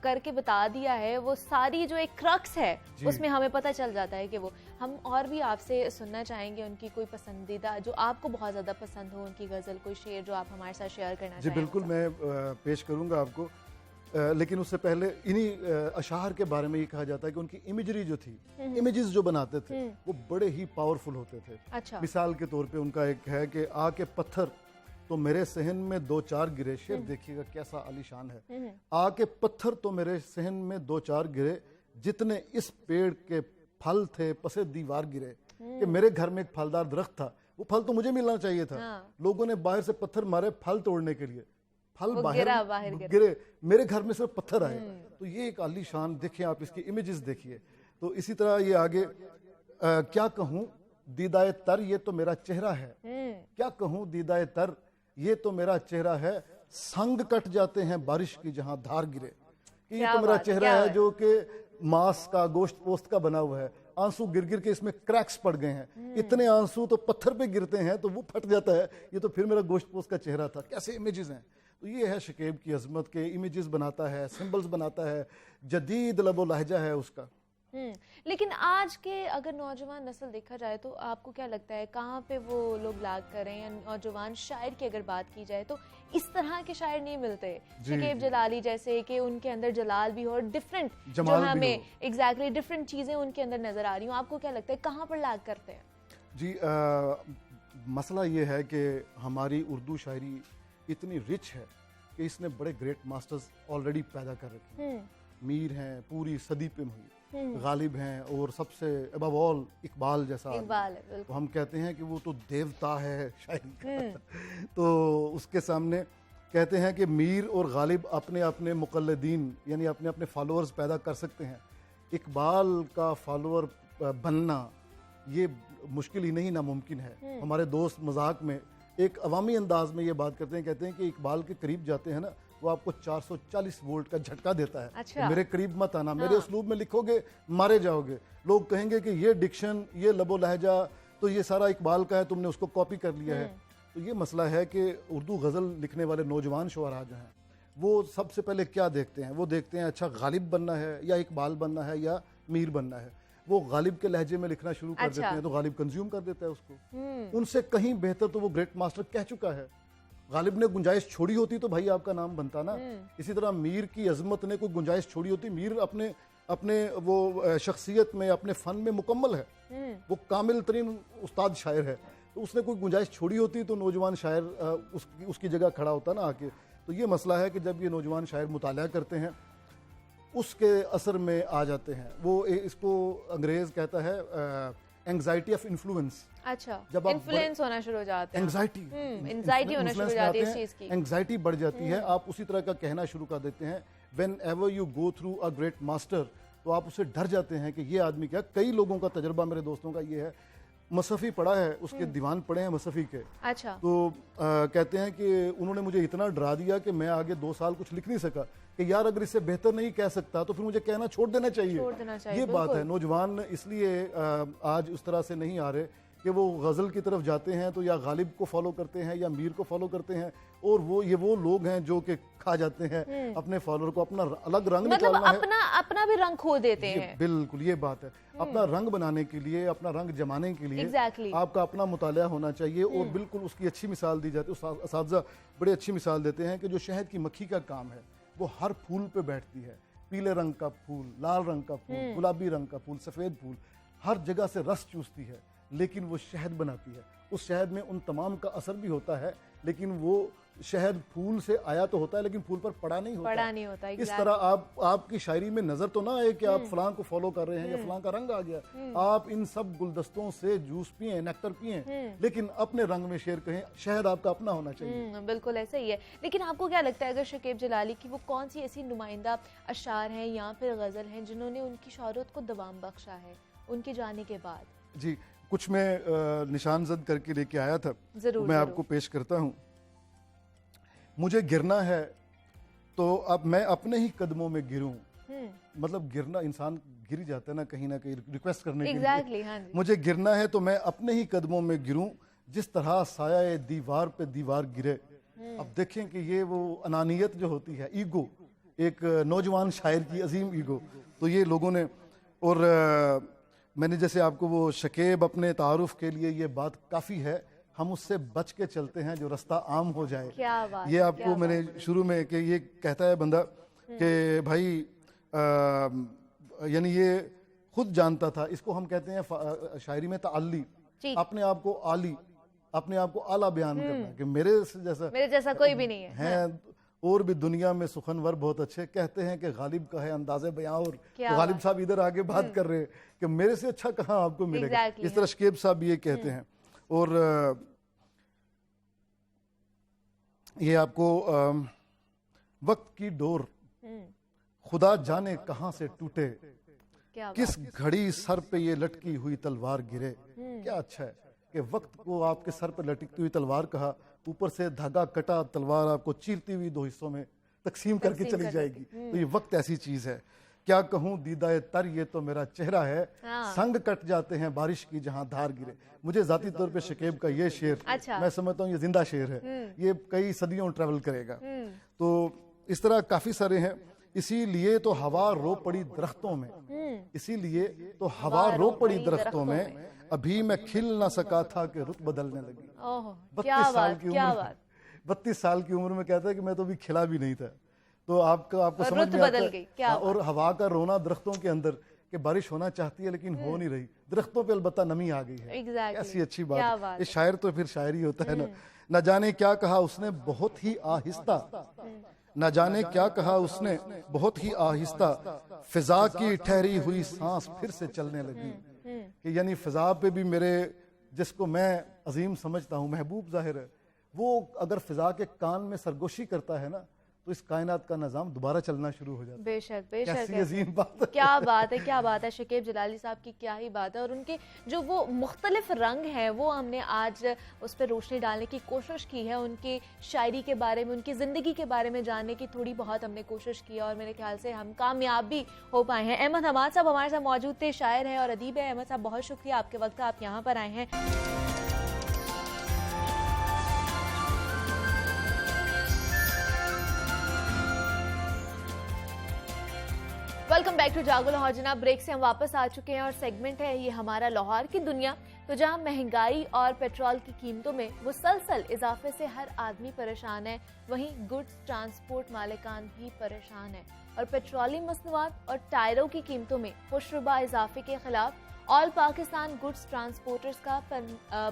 करके बता दिया है। वो सारी जो एक क्रक्स है उसमें हमें पता चल जाता है कि वो। हम और भी आपसे सुनना चाहेंगे उनकी कोई पसंदीदा जो आपको बहुत ज्यादा पसंद हो, उनकी गजल, कोई शेर जो आप हमारे साथ शेयर करना चाहें। जी बिल्कुल, मैं पेश करूंगा आपको। लेकिन उससे पहले इन्हीं अशार के बारे में ये कहा जाता है कि उनकी इमेजरी जो थी, इमेजेस जो बनाते थे वो बड़े ही पावरफुल होते थे। अच्छा। मिसाल के तौर पे उनका एक है कि आके पत्थर तो मेरे सहन में 2-4 गिरे। शेर देखिएगा कैसा आलीशान है। आके पत्थर तो मेरे सहन में 2-4 गिरे, जितने इस पेड़ के फल थे पसे दीवार गिरे। कि मेरे घर में एक फलदार दरख्त था, वो फल तो मुझे मिलना चाहिए था। लोगों ने बाहर से पत्थर मारे फल तोड़ने के लिए, फल बाहर गिरे, मेरे घर में सिर्फ पत्थर आए। तो ये एक आलीशान, देखिए आप इसकी इमेजेस देखिए। तो इसी तरह ये आगे क्या कहूँ दीदाए तर ये तो मेरा चेहरा है, क्या कहूँ दीदाए तर ये तो मेरा चेहरा है, संग कट जाते हैं बारिश की जहां धार गिरे। ये तो मेरा चेहरा है जो कि मांस का, गोश्त पोस्त का बना हुआ है। आंसू गिर गिर के इसमें क्रैक्स पड़ गए हैं, इतने आंसू तो पत्थर पे गिरते हैं तो वो फट जाता है। ये तो फिर मेरा गोश्त पोस्त का चेहरा था। कैसे इमेजेस हैं। तो ये है शकीब की अजमत के इमेजेस बनाता है, सिंबल्स बनाता है, जदीद लबो लहजा है उसका। लेकिन आज के अगर नौजवान नस्ल देखा जाए तो आपको क्या लगता है कहाँ पे वो लोग लाग करें, या नौजवान शायर की अगर बात की जाए तो इस तरह के शायर नहीं मिलते शकीब जलाली जैसे, कि उनके अंदर जलाल भी हो और डिफरेंट जो हमें एग्जैक्टली डिफरेंट चीजें उनके अंदर नजर आ रही हूँ। आपको क्या लगता है कहाँ पर लाग करते हैं? जी मसला ये है कि हमारी उर्दू शायरी इतनी रिच है कि इसने बड़े ग्रेट मास्टर्स ऑलरेडी पैदा कर रखे हैं। मीर हैं पूरी सदी पे हुई, गालिब हैं, और सबसे अबव ऑल इकबाल जैसा है। तो हम कहते हैं कि वो तो देवता है शायरी का। तो उसके सामने कहते हैं कि मीर और गालिब अपने अपने मुक़ल्लिदीन यानी अपने अपने फॉलोअर्स पैदा कर सकते हैं। इकबाल का फॉलोअर बनना ये मुश्किल ही नहीं, नामुमकिन है। हमारे दोस्त मजाक में एक अवामी अंदाज में ये बात करते हैं, कहते हैं कि इकबाल के करीब जाते हैं ना वो आपको 440 वोल्ट का झटका देता है। अच्छा। तो मेरे करीब मत आना, मेरे उसलूब में लिखोगे मारे जाओगे। लोग कहेंगे कि ये डिक्शन, ये लबो लहजा तो ये सारा इकबाल का है, तुमने उसको कॉपी कर लिया है। तो ये मसला है कि उर्दू गज़ल लिखने वाले नौजवान शुअरा जो हैं वो सबसे पहले क्या देखते हैं, वो देखते हैं अच्छा गालिब बनना है या इकबाल बनना है या मीर बनना है। वो गालिब के लहजे में लिखना शुरू कर देते हैं तो गालिब कंज्यूम कर देता है उसको। उनसे कहीं बेहतर तो वो ग्रेट मास्टर कह चुका है। गालिब ने गुंजाइश छोड़ी होती तो भाई आपका नाम बनता ना। इसी तरह मीर की अजमत ने कोई गुंजाइश छोड़ी होती, मीर अपने अपने वो शख्सियत में, अपने फ़न में मुकम्मल है, वो कामिल तरीन उस्ताद शायर है। तो उसने कोई गुंजाइश छोड़ी होती तो नौजवान शायर उसकी जगह खड़ा होता ना आके। तो ये मसला है कि जब ये नौजवान शायर मुताला करते हैं उसके असर में आ जाते हैं। वो इसको अंग्रेज़ कहता है एंग्जाइटी ऑफ इन्फ्लुएंस। अच्छा, जब इन्फ्लुएंस होना शुरू हो जाता है, एंग्जाइटी होना शुरू हो जाती है, इस चीज की एंग्जाइटी बढ़ जाती है। आप उसी तरह का कहना शुरू कर देते हैं when ever you go through a great master, तो आप उससे डर जाते हैं कि ये आदमी क्या। कई लोगों का तजर्बा, मेरे दोस्तों का ये है, मसफ़ी पढ़ा है, उसके दीवान पढ़े हैं मसफ़ी के। अच्छा। तो कहते हैं कि उन्होंने मुझे इतना डरा दिया कि मैं आगे 2 साल कुछ लिख नहीं सका कि यार अगर इससे बेहतर नहीं कह सकता तो फिर मुझे कहना छोड़ देना चाहिए। ये बात है। नौजवान इसलिए आज उस तरह से नहीं आ रहे कि वो गज़ल की तरफ जाते हैं तो या गालिब को फॉलो करते हैं या मीर को फॉलो करते हैं, और वो लोग हैं जो कि खा जाते हैं अपने फॉलोअर को। अपना अलग रंग मतलब निकालना अपना भी रंग खो देते हैं। बिल्कुल ये बात है। अपना रंग बनाने के लिए, अपना रंग जमाने के लिए आपका अपना मुताला होना चाहिए। और बिल्कुल उसकी अच्छी मिसाल दी जाती है, उस्ताद बड़ी अच्छी मिसाल देते हैं कि जो शहद की मक्खी का काम है वो हर फूल पे बैठती है। पीले रंग का फूल, लाल रंग का फूल, गुलाबी रंग का फूल, सफ़ेद फूल, हर जगह से रस चूसती है, लेकिन वो शहद बनाती है। उस शहद में उन तमाम का असर भी होता है, लेकिन वो शहद फूल से आया तो होता है लेकिन फूल पर पड़ा नहीं होता। इस तरह आपकी शायरी में नजर तो ना आए कि आप फलां को फॉलो कर रहे हैं या फलां का रंग आ गया। आप इन सब गुलदस्तों से जूस पिए, नेक्टर पिए, लेकिन अपने रंग में शेर कहें। शहद आपका अपना होना चाहिए। बिल्कुल ऐसा ही है। लेकिन आपको क्या लगता है अगर शकीब जलाली की वो कौन सी ऐसी नुमाइंदा अशार हैं या फिर गज़ल हैं जिन्होंने उनकी शोहरत को दवाम बख्शा है उनके जाने के बाद? जी, कुछ मैं निशानजद करके लेके आया था, मैं आपको पेश करता हूँ। मुझे गिरना है तो अब मैं अपने ही कदमों में गिरूं। मतलब गिरना, इंसान गिर जाता है ना कहीं रिक्वेस्ट करने के लिए। हाँ। मुझे गिरना है तो मैं अपने ही कदमों में गिरूं, जिस तरह साया दीवार पे दीवार गिरे। अब देखें कि ये वो अनानियत जो होती है, ईगो, एक नौजवान शायर की अजीम ईगो। तो ये लोगों ने, और मैंने जैसे आपको वो शकीब अपने तारुफ के लिए ये बात काफ़ी है, हम उससे बच के चलते हैं जो रास्ता आम हो जाए। क्या बात, ये आपको मैंने शुरू में कि ये कहता है बंदा कि भाई यानी ये खुद जानता था, इसको हम कहते हैं शायरी में ताल्ली, अपने आप को आली, अपने आप को आला बयान करना कि मेरे जैसा कोई भी नहीं है। और भी दुनिया में सुखनवर बहुत अच्छे, कहते हैं कि गालिब का है अंदाज़े बयां। और तो गालिब साहब इधर आगे बात कर रहे हैं कि मेरे से अच्छा कहाँ आपको मिलेगा। इस तरह शकीब साहब ये कहते हैं। और ये आपको वक्त की डोर खुदा जाने कहां से टूटे, किस घड़ी सर पे ये लटकी हुई तलवार गिरे। क्या अच्छा है कि वक्त को आपके सर पे लटकती हुई तलवार कहा, ऊपर से धागा कटा, तलवार आपको चीरती हुई दो हिस्सों में तकसीम करके चली जाएगी। तो ये वक्त ऐसी चीज है। क्या कहूँ दीदाए तर ये तो मेरा चेहरा है, संग कट जाते हैं बारिश की जहां धार गिरे। मुझे जाती तौर पे शकीब का ये शेर मैं समझता हूँ ये जिंदा शेर है, ये कई सदियों ट्रेवल करेगा। तो इस तरह काफी सारे हैं। इसीलिए तो हवा रो पड़ी दरख्तों में, इसीलिए तो हवा रो पड़ी दरख्तों में, अभी मैं खिल ना सका था कि रुत बदलने लगी। 32 साल की उम्र में कहता है कि मैं तो अभी खिला भी नहीं था। तो आपको समझ में आता है। और हवा का रोना दरख्तों के अंदर कि बारिश होना चाहती है लेकिन हो नहीं रही, दरख्तों पे अलबत्ता नमी आ गई है। ऐसी अच्छी बात है। ये शायर तो फिर शायरी होता है ना। न जाने क्या कहा उसने बहुत ही आहिस्ता, न जाने क्या कहा उसने बहुत ही आहिस्ता, फिजा की ठहरी हुई सांस फिर से चलने लगी। कि यानी फिजा पे भी मेरे, जिसको मैं अजीम समझता हूँ, महबूब जाहिर है, वो अगर फिजा के कान में सरगोशी करता है ना तो इस कायनात का निजाम दोबारा चलना शुरू हो जाता है। बेशक बेशक, कैसी अजीम बात है। क्या बात है, क्या बात है। शकीब जलाली साहब की क्या ही बात है। और उनके जो वो मुख्तलिफ रंग हैं वो हमने आज उस पर रोशनी डालने की कोशिश की है। उनकी शायरी के बारे में, उनकी ज़िंदगी के बारे में जानने की थोड़ी बहुत हमने कोशिश की और मेरे ख्याल से हम कामयाब भी हो पाए हैं। अहमद हमाद साहब हमारे साथ मौजूद थे, शायर हैं और अदीब है। अहमद साहब बहुत शुक्रिया आपके वक्त का, आप यहाँ पर आए हैं। वेलकम बैक टू जागो लाहौर। जनाब ब्रेक से हम वापस आ चुके हैं और सेगमेंट है ये हमारा लाहौर की दुनिया। तो जहां महंगाई और पेट्रोल की कीमतों में मुसलसल इजाफे से हर आदमी परेशान है, वहीं गुड्स ट्रांसपोर्ट मालिकान भी परेशान है। और पेट्रोलियम मसनूआत और टायरों की कीमतों में खुशरुबा इजाफे के खिलाफ ऑल पाकिस्तान गुड्स ट्रांसपोर्टर्स का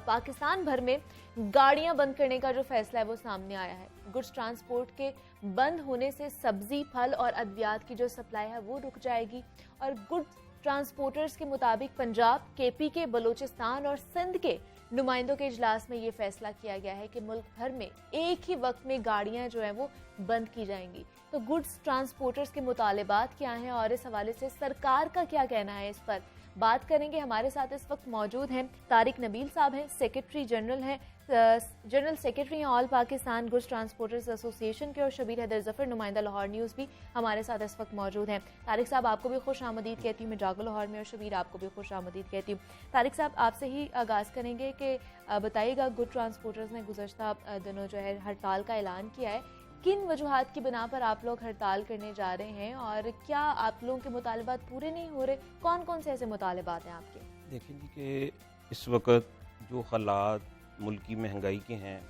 पाकिस्तान भर में गाड़ियां बंद करने का जो फैसला है वो सामने आया है। गुड्स ट्रांसपोर्ट के बंद होने से सब्जी, फल और अद्वियात की जो सप्लाई है वो रुक जाएगी। और गुड्स ट्रांसपोर्टर्स के मुताबिक पंजाब, केपी के, बलूचिस्तान और सिंध के नुमाइंदों के इजलास में ये फैसला किया गया है कि मुल्क भर में एक ही वक्त में गाड़ियां जो है वो बंद की जाएंगी। तो गुड्स ट्रांसपोर्टर्स के मुतालिबात क्या हैं और इस हवाले से सरकार का क्या कहना है, इस पर बात करेंगे। हमारे साथ इस वक्त मौजूद हैं तारिक नबील साहब, हैं सेक्रेटरी जनरल हैं, जनरल सेक्रेटरी हैं all Pakistan goods transporters association के, और शबीर हैदर जफर नुमाइंदा लाहौर न्यूज़ भी हमारे साथ इस वक्त मौजूद हैं। तारिक साहब आपको भी खुश आमदीद कहती हूँ मैं जागो लाहौर में, और शबीर आपको भी खुश आमदीद कहती हूँ। तारिक साहब आपसे ही आगाज़ करेंगे कि बताइएगा, गुड ट्रांसपोर्टर्स ने गुज़श्ता दिनों जो है हड़ताल का ऐलान किया है, किन वजूहात की बिना पर आप लोग हड़ताल करने जा रहे हैं और क्या आप लोगों के मुतालिबात पूरे नहीं हो रहे? कौन कौन से ऐसे मुतालिबात हैं आपके? देखिए जी कि इस वक्त जो हालात मुल्क की महंगाई के हैं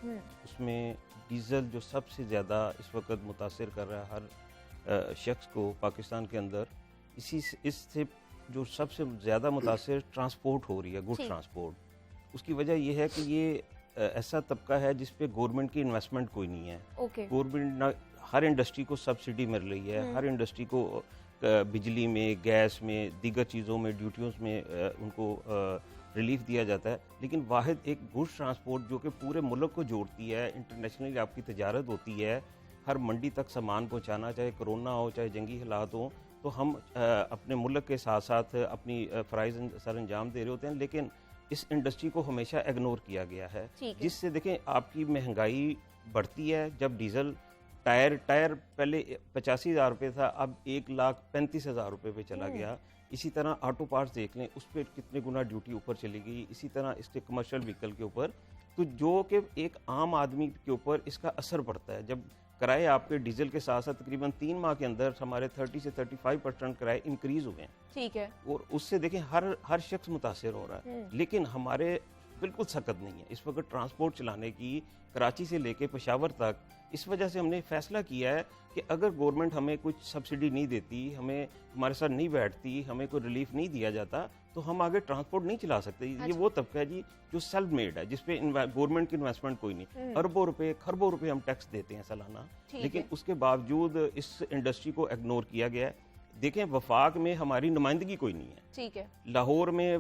उसमें डीज़ल जो सबसे ज़्यादा इस वक्त मुतासिर कर रहा है हर शख्स को पाकिस्तान के अंदर, इससे जो सबसे ज़्यादा मुतासिर ट्रांसपोर्ट हो रही है, गुड ट्रांसपोर्ट। उसकी वजह यह है कि ये ऐसा तबका है जिस पे गवर्नमेंट की इन्वेस्टमेंट कोई नहीं है। गवर्नमेंट हर इंडस्ट्री को सब्सिडी मिल रही है, हर इंडस्ट्री को बिजली में, गैस में, दीगर चीज़ों में, ड्यूटियों में उनको रिलीफ दिया जाता है। लेकिन वाहिद एक गुड्स ट्रांसपोर्ट जो कि पूरे मुल्क को जोड़ती है, इंटरनेशनली आपकी तजारत होती है, हर मंडी तक सामान पहुँचाना, चाहे कोरोना हो चाहे जंगी हालात हो, तो हम अपने मुल्क के साथ साथ अपनी फ़राइज़ सर अंजाम दे रहे होते हैं। लेकिन इस इंडस्ट्री को हमेशा इग्नोर किया गया है, जिससे देखें आपकी महंगाई बढ़ती है। जब डीजल टायर पहले 85,000 रुपये था, अब 1,35,000 रुपये पे चला गया। इसी तरह ऑटो पार्ट्स देख लें, उस पर कितने गुना ड्यूटी ऊपर चली गई। इसी तरह इसके कमर्शियल व्हीकल के ऊपर, तो जो कि एक आम आदमी के ऊपर इसका असर पड़ता है। जब किराए आपके डीजल के साथ साथ तकरीबन 3 माह के अंदर हमारे 30 से 35% किराए इंक्रीज हुए हैं। ठीक है। और उससे देखें हर शख्स मुतासिर हो रहा है। लेकिन हमारे बिल्कुल सकत नहीं है इस वक्त ट्रांसपोर्ट चलाने की, कराची से लेके पेशावर तक। इस वजह से हमने फैसला किया है कि अगर गवर्नमेंट हमें कुछ सब्सिडी नहीं देती, हमें हमारे साथ नहीं बैठती, हमें कोई रिलीफ नहीं दिया जाता, तो हम आगे ट्रांसपोर्ट नहीं चला सकते। ये वो तबका है जी जो सेल्फ मेड है, जिसपे गवर्नमेंट की इन्वेस्टमेंट कोई नहीं। अरबों रुपए, खरबों रुपए हम टैक्स देते हैं सालाना, लेकिन उसके बावजूद इस इंडस्ट्री को इग्नोर किया गया है। देखें, वफाक में हमारी नुमाइंदगी कोई नहीं है। ठीक है। लाहौर में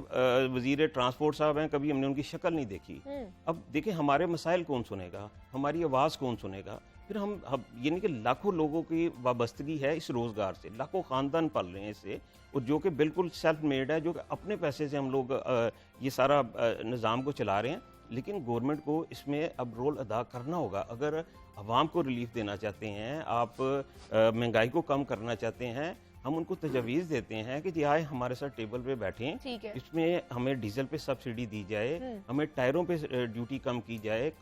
वजीर ट्रांसपोर्ट साहब हैं, कभी हमने उनकी शक्ल नहीं देखी। अब देखें, हमारे मसाइल कौन सुनेगा, हमारी आवाज़ कौन सुनेगा? फिर हम यानी कि लाखों लोगों की वाबस्तगी है इस रोज़गार से, लाखों ख़ानदान पल रहे हैं इससे, और जो कि बिल्कुल सेल्फ मेड है, जो कि अपने पैसे से हम लोग ये सारा निज़ाम को चला रहे हैं। लेकिन गवर्नमेंट को इसमें अब रोल अदा करना होगा। अगर आवाम को रिलीफ देना चाहते हैं, आप महंगाई को कम करना चाहते हैं, हम उनको तजवीज़ देते हैं कि जी आए हमारे साथ टेबल पे बैठें, ठीक है। इसमें हमें डीजल पे सब्सिडी दी जाए, हमें टायरों पे ड्यूटी कम की जाए,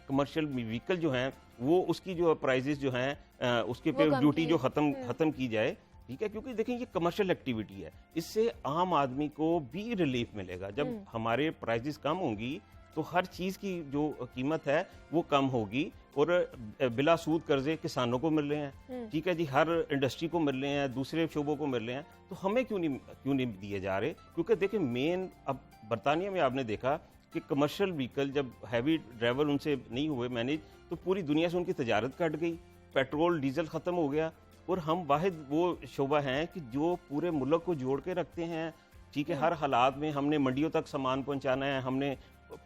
कमर्शियल व्हीकल जो हैं वो उसकी जो प्राइजेस जो हैं उसके पे ड्यूटी जो ख़त्म की जाए, ठीक है। क्योंकि देखें ये कमर्शियल एक्टिविटी है, इससे आम आदमी को भी रिलीफ मिलेगा। जब हमारे प्राइजेस कम होंगी तो हर चीज़ की जो कीमत है वो कम होगी, और बिला सूद कर्जे किसानों को मिल रहे हैं, ठीक है जी, हर इंडस्ट्री को मिल रहे हैं, दूसरे शोबों को मिल रहे हैं, तो हमें क्यों नहीं दिए जा रहे? क्योंकि देखिए मेन अब बरतानिया में आपने देखा कि कमर्शियल व्हीकल जब हैवी ड्राइवर उनसे नहीं हुए मैनेज, तो पूरी दुनिया से उनकी तजारत कट गई, पेट्रोल डीजल ख़त्म हो गया। और हम वाहिद वो शोबा हैं कि जो पूरे मुल्क को जोड़ के रखते हैं, ठीक है। हर हालात में हमने मंडियों तक सामान पहुंचाना है, हमने